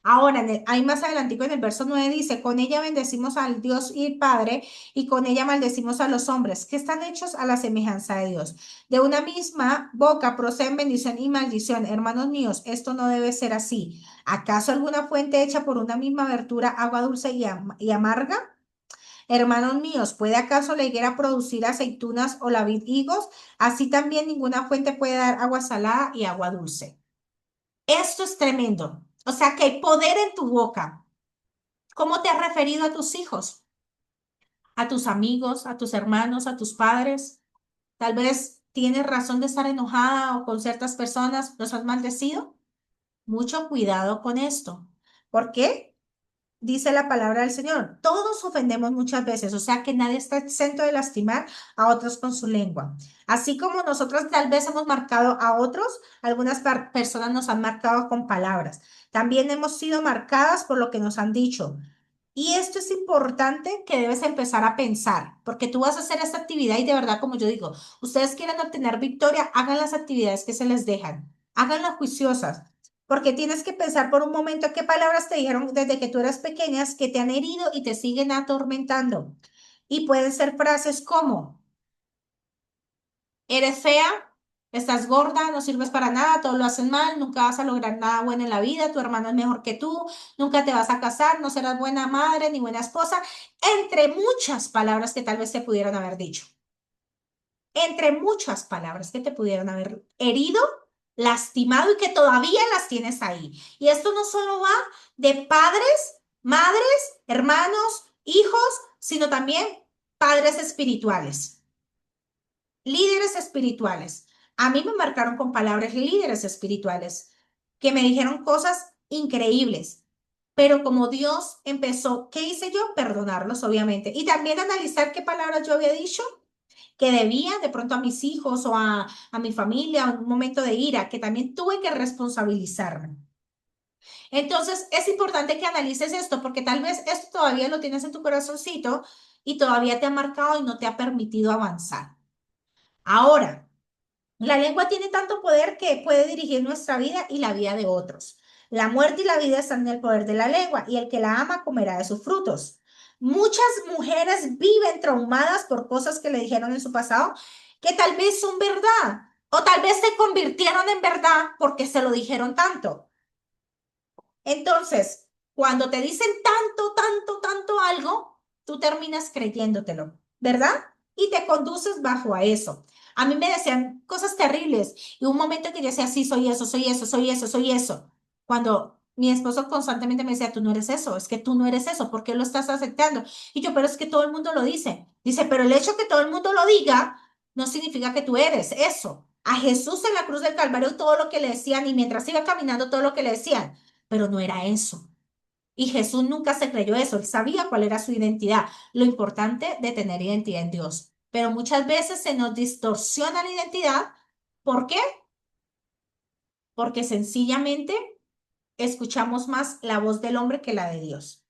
Ahora, ahí más adelantico en el verso 9 dice, con ella bendecimos al Dios y Padre y con ella maldecimos a los hombres que están hechos a la semejanza de Dios. De una misma boca proceden bendición y maldición. Hermanos míos, esto no debe ser así. ¿Acaso alguna fuente hecha por una misma abertura, agua dulce y amarga? Hermanos míos, ¿puede acaso la higuera producir aceitunas o la vid higos? Así también ninguna fuente puede dar agua salada y agua dulce. Esto es tremendo. O sea que hay poder en tu boca. ¿Cómo te has referido a tus hijos? ¿A tus amigos, a tus hermanos, a tus padres? Tal vez tienes razón de estar enojada o con ciertas personas, ¿los has maldecido? Mucho cuidado con esto. ¿Por qué? Dice la palabra del Señor. Todos ofendemos muchas veces, o sea que nadie está exento de lastimar a otros con su lengua. Así como nosotros tal vez hemos marcado a otros, algunas personas nos han marcado con palabras. También hemos sido marcadas por lo que nos han dicho. Y esto es importante que debes empezar a pensar, porque tú vas a hacer esta actividad y de verdad, como yo digo, ustedes quieren obtener victoria, hagan las actividades que se les dejan, háganlas juiciosas, porque tienes que pensar por un momento qué palabras te dijeron desde que tú eras pequeñas que te han herido y te siguen atormentando. Y pueden ser frases como, eres fea, estás gorda, no sirves para nada, todo lo hacen mal, nunca vas a lograr nada bueno en la vida, tu hermano es mejor que tú, nunca te vas a casar, no serás buena madre ni buena esposa, entre muchas palabras que tal vez te pudieron haber dicho. Entre muchas palabras que te pudieron haber herido, lastimado y que todavía las tienes ahí. Y esto no solo va de padres, madres, hermanos, hijos, sino también padres espirituales, líderes espirituales. A mí me marcaron con palabras líderes espirituales que me dijeron cosas increíbles. Pero como Dios empezó, ¿qué hice yo? Perdonarlos, obviamente. Y también analizar qué palabras yo había dicho que debía de pronto a mis hijos o a mi familia en un momento de ira, que también tuve que responsabilizarme. Entonces, es importante que analices esto, porque tal vez esto todavía lo tienes en tu corazoncito y todavía te ha marcado y no te ha permitido avanzar. Ahora, la lengua tiene tanto poder que puede dirigir nuestra vida y la vida de otros. La muerte y la vida están en el poder de la lengua y el que la ama comerá de sus frutos. Muchas mujeres viven traumadas por cosas que le dijeron en su pasado que tal vez son verdad, o tal vez se convirtieron en verdad porque se lo dijeron tanto. Entonces, cuando te dicen tanto, tanto, tanto algo, tú terminas creyéndotelo, ¿verdad? Y te conduces bajo a eso. A mí me decían cosas terribles y un momento que yo decía, sí, soy eso, soy eso, soy eso, soy eso. Cuando mi esposo constantemente me decía, tú no eres eso, es que tú no eres eso, ¿por qué lo estás aceptando? Y yo, pero es que todo el mundo lo dice. Dice, pero el hecho que todo el mundo lo diga no significa que tú eres eso. A Jesús en la cruz del Calvario todo lo que le decían y mientras iba caminando todo lo que le decían, pero no era eso. Y Jesús nunca se creyó eso, él sabía cuál era su identidad, lo importante de tener identidad en Dios. Pero muchas veces se nos distorsiona la identidad. ¿Por qué? Porque sencillamente escuchamos más la voz del hombre que la de Dios.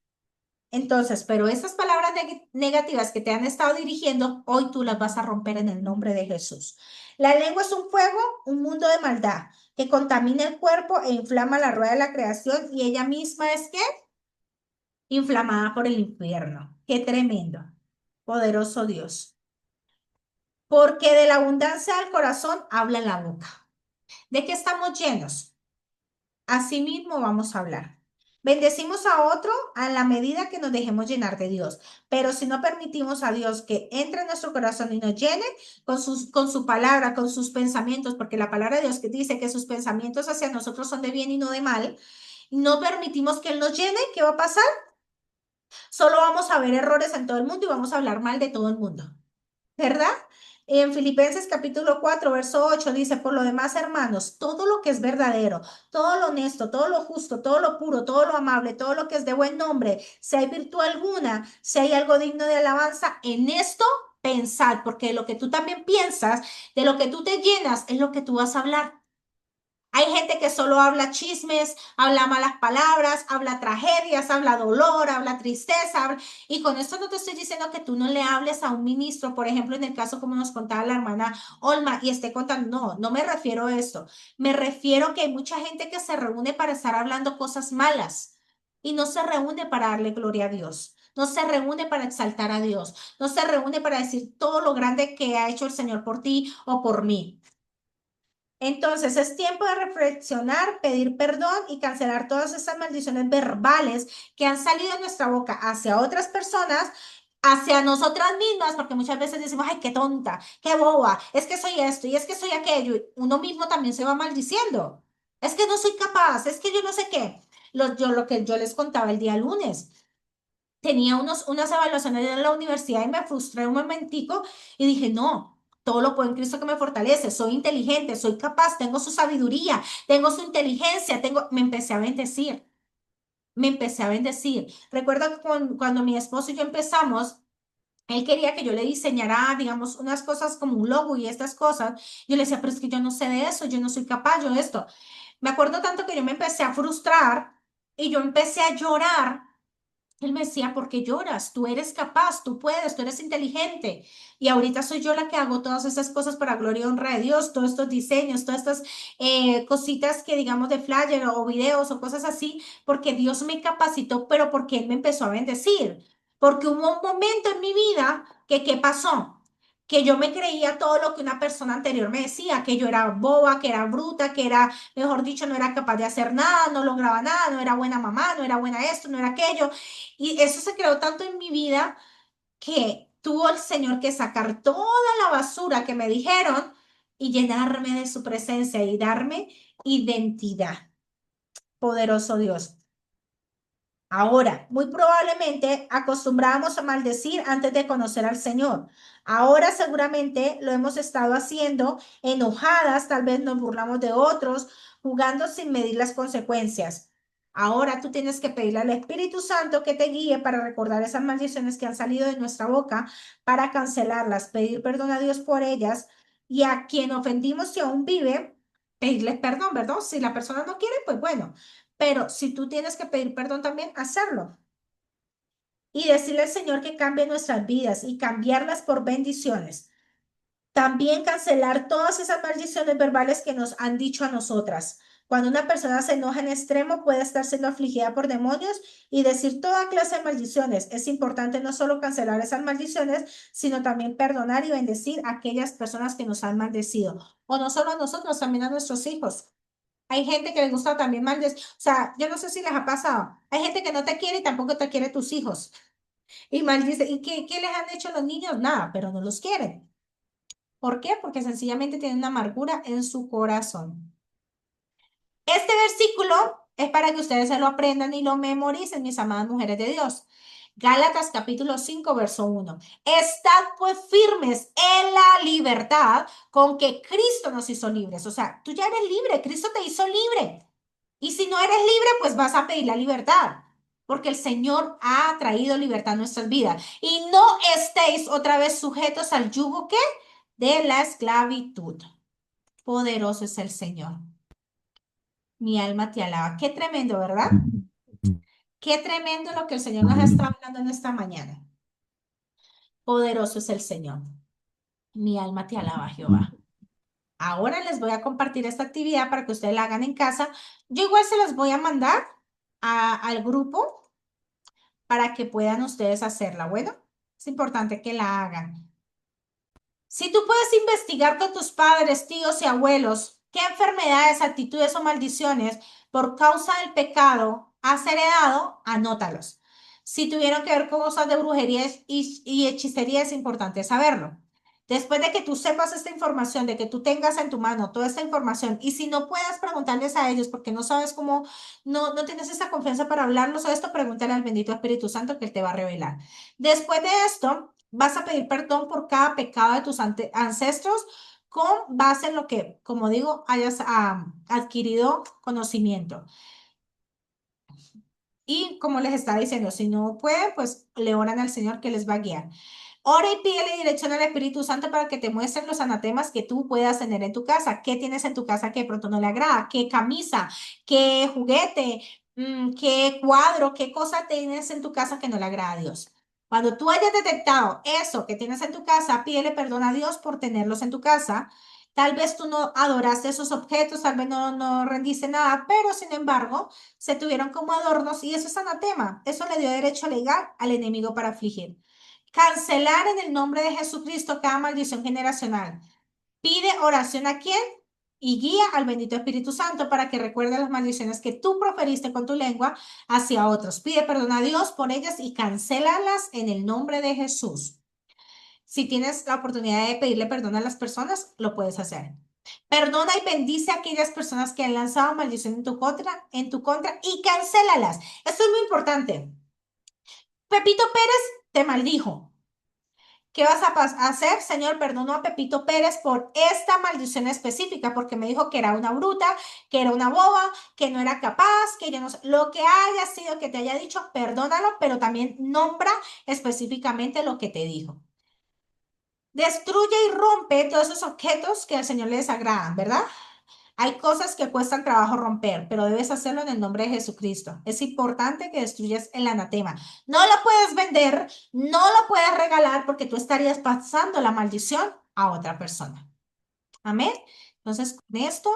Entonces, pero esas palabras negativas que te han estado dirigiendo, hoy tú las vas a romper en el nombre de Jesús. La lengua es un fuego, un mundo de maldad que contamina el cuerpo e inflama la rueda de la creación y ella misma es ¿qué? Inflamada por el infierno. Qué tremendo. Poderoso Dios. Porque de la abundancia del corazón habla la boca. ¿De qué estamos llenos? Así mismo vamos a hablar. Bendecimos a otro a la medida que nos dejemos llenar de Dios. Pero si no permitimos a Dios que entre en nuestro corazón y nos llene con su palabra, con sus pensamientos, porque la palabra de Dios que dice que sus pensamientos hacia nosotros son de bien y no de mal, no permitimos que Él nos llene, ¿qué va a pasar? Solo vamos a ver errores en todo el mundo y vamos a hablar mal de todo el mundo, ¿verdad? En Filipenses capítulo 4 verso 8 dice, por lo demás, hermanos, todo lo que es verdadero, todo lo honesto, todo lo justo, todo lo puro, todo lo amable, todo lo que es de buen nombre, si hay virtud alguna, si hay algo digno de alabanza, en esto pensad, porque lo que tú también piensas, de lo que tú te llenas, es lo que tú vas a hablar. Hay gente que solo habla chismes, habla malas palabras, habla tragedias, habla dolor, habla tristeza. Y con esto no te estoy diciendo que tú no le hables a un ministro, por ejemplo, en el caso como nos contaba la hermana Olma, y esté contando, no, no me refiero a esto. Me refiero que hay mucha gente que se reúne para estar hablando cosas malas y no se reúne para darle gloria a Dios. No se reúne para exaltar a Dios. No se reúne para decir todo lo grande que ha hecho el Señor por ti o por mí. Entonces es tiempo de reflexionar, pedir perdón y cancelar todas esas maldiciones verbales que han salido de nuestra boca hacia otras personas, hacia nosotras mismas, porque muchas veces decimos, ay, qué tonta, qué boba, es que soy esto y es que soy aquello. Y uno mismo también se va maldiciendo. Es que no soy capaz, es que yo no sé qué. Lo que yo les contaba el día lunes tenía unas evaluaciones en la universidad y me frustré un momentico y dije, no, todo lo puedo en Cristo que me fortalece, soy inteligente, soy capaz, tengo su sabiduría, tengo su inteligencia, me empecé a bendecir, me empecé a bendecir. Recuerdo que cuando mi esposo y yo empezamos, él quería que yo le diseñara, digamos, unas cosas como un logo y estas cosas. Yo le decía, pero es que yo no sé de eso, yo no soy capaz, yo esto. Me acuerdo tanto que yo me empecé a frustrar y yo empecé a llorar. Él me decía, ¿por qué lloras? Tú eres capaz, tú puedes, tú eres inteligente. Y ahorita soy yo la que hago todas esas cosas para gloria y honra de Dios, todos estos diseños, todas estas cositas que digamos de flyer o videos o cosas así, porque Dios me capacitó, pero porque Él me empezó a bendecir. Porque hubo un momento en mi vida que, ¿qué pasó? Que yo me creía todo lo que una persona anterior me decía, que yo era boba, que era bruta, que era, mejor dicho, no era capaz de hacer nada, no lograba nada, no era buena mamá, no era buena esto, no era aquello. Y eso se creó tanto en mi vida que tuvo el Señor que sacar toda la basura que me dijeron y llenarme de su presencia y darme identidad. Poderoso Dios. Ahora, muy probablemente acostumbrábamos a maldecir antes de conocer al Señor. Ahora seguramente lo hemos estado haciendo enojadas, tal vez nos burlamos de otros, jugando sin medir las consecuencias. Ahora tú tienes que pedirle al Espíritu Santo que te guíe para recordar esas maldiciones que han salido de nuestra boca, para cancelarlas, pedir perdón a Dios por ellas y a quien ofendimos si aún vive, pedirles perdón, ¿verdad? Si la persona no quiere, pues bueno. Pero si tú tienes que pedir perdón también, hacerlo. Y decirle al Señor que cambie nuestras vidas y cambiarlas por bendiciones. También cancelar todas esas maldiciones verbales que nos han dicho a nosotras. Cuando una persona se enoja en extremo, puede estar siendo afligida por demonios y decir toda clase de maldiciones. Es importante no solo cancelar esas maldiciones, sino también perdonar y bendecir a aquellas personas que nos han maldecido. O no solo a nosotros, también a nuestros hijos. Hay gente que les gusta también maldecir. O sea, yo no sé si les ha pasado. Hay gente que no te quiere y tampoco te quiere tus hijos. Y maldice. ¿Y qué les han hecho los niños? Nada, pero no los quieren. ¿Por qué? Porque sencillamente tienen una amargura en su corazón. Este versículo es para que ustedes se lo aprendan y lo memoricen, mis amadas mujeres de Dios. Gálatas capítulo 5, verso 1. Estad pues firmes en la libertad con que Cristo nos hizo libres. O sea, tú ya eres libre, Cristo te hizo libre. Y si no eres libre, pues vas a pedir la libertad. Porque el Señor ha traído libertad a nuestras vidas. Y no estéis otra vez sujetos al yugo, ¿qué? De la esclavitud. Poderoso es el Señor. Mi alma te alaba. Qué tremendo, ¿verdad? Qué tremendo lo que el Señor nos está hablando en esta mañana. Poderoso es el Señor. Mi alma te alaba, Jehová. Ahora les voy a compartir esta actividad para que ustedes la hagan en casa. Yo igual se las voy a mandar al grupo para que puedan ustedes hacerla. Bueno, es importante que la hagan. Si tú puedes investigar con tus padres, tíos y abuelos qué enfermedades, actitudes o maldiciones por causa del pecado has heredado, anótalos. Si tuvieron que ver con cosas de brujería y hechicería, es importante saberlo. Después de que tú sepas esta información, de que tú tengas en tu mano toda esta información, y si no puedes preguntarles a ellos porque no sabes cómo, no tienes esa confianza para hablarlos a esto, pregúntale al bendito Espíritu Santo que él te va a revelar. Después de esto, vas a pedir perdón por cada pecado de tus ancestros con base en lo que, como digo, hayas adquirido conocimiento. Y como les está diciendo, si no pueden, pues le oran al Señor que les va a guiar. Ora y pídele dirección al Espíritu Santo para que te muestren los anatemas que tú puedas tener en tu casa. ¿Qué tienes en tu casa que de pronto no le agrada? ¿Qué camisa? ¿Qué juguete? ¿Qué cuadro? ¿Qué cosa tienes en tu casa que no le agrada a Dios? Cuando tú hayas detectado eso que tienes en tu casa, pídele perdón a Dios por tenerlos en tu casa. Tal vez tú no adoraste esos objetos, tal vez no rendiste nada, pero sin embargo, se tuvieron como adornos y eso es anatema. Eso le dio derecho legal al enemigo para afligir. Cancelar en el nombre de Jesucristo cada maldición generacional. Pide oración a quién y guía al bendito Espíritu Santo para que recuerde las maldiciones que tú proferiste con tu lengua hacia otros. Pide perdón a Dios por ellas y cancélalas en el nombre de Jesús. Si tienes la oportunidad de pedirle perdón a las personas, lo puedes hacer. Perdona y bendice a aquellas personas que han lanzado maldición en tu contra y cancélalas. Esto es muy importante. Pepito Pérez te maldijo. ¿Qué vas a hacer, Señor? Perdono a Pepito Pérez por esta maldición específica, porque me dijo que era una bruta, que era una boba, que no era capaz, que yo no sé. Lo que haya sido que te haya dicho, perdónalo, pero también nombra específicamente lo que te dijo. Destruye y rompe todos esos objetos que al Señor le desagradan, ¿verdad? Hay cosas que cuestan trabajo romper, pero debes hacerlo en el nombre de Jesucristo. Es importante que destruyas el anatema. No lo puedes vender, no lo puedes regalar porque tú estarías pasando la maldición a otra persona. Amén. Entonces, con esto,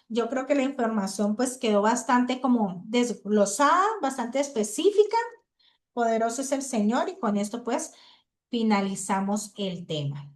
yo creo que la información pues quedó bastante como desglosada, bastante específica. Poderoso es el Señor y con esto pues finalizamos el tema.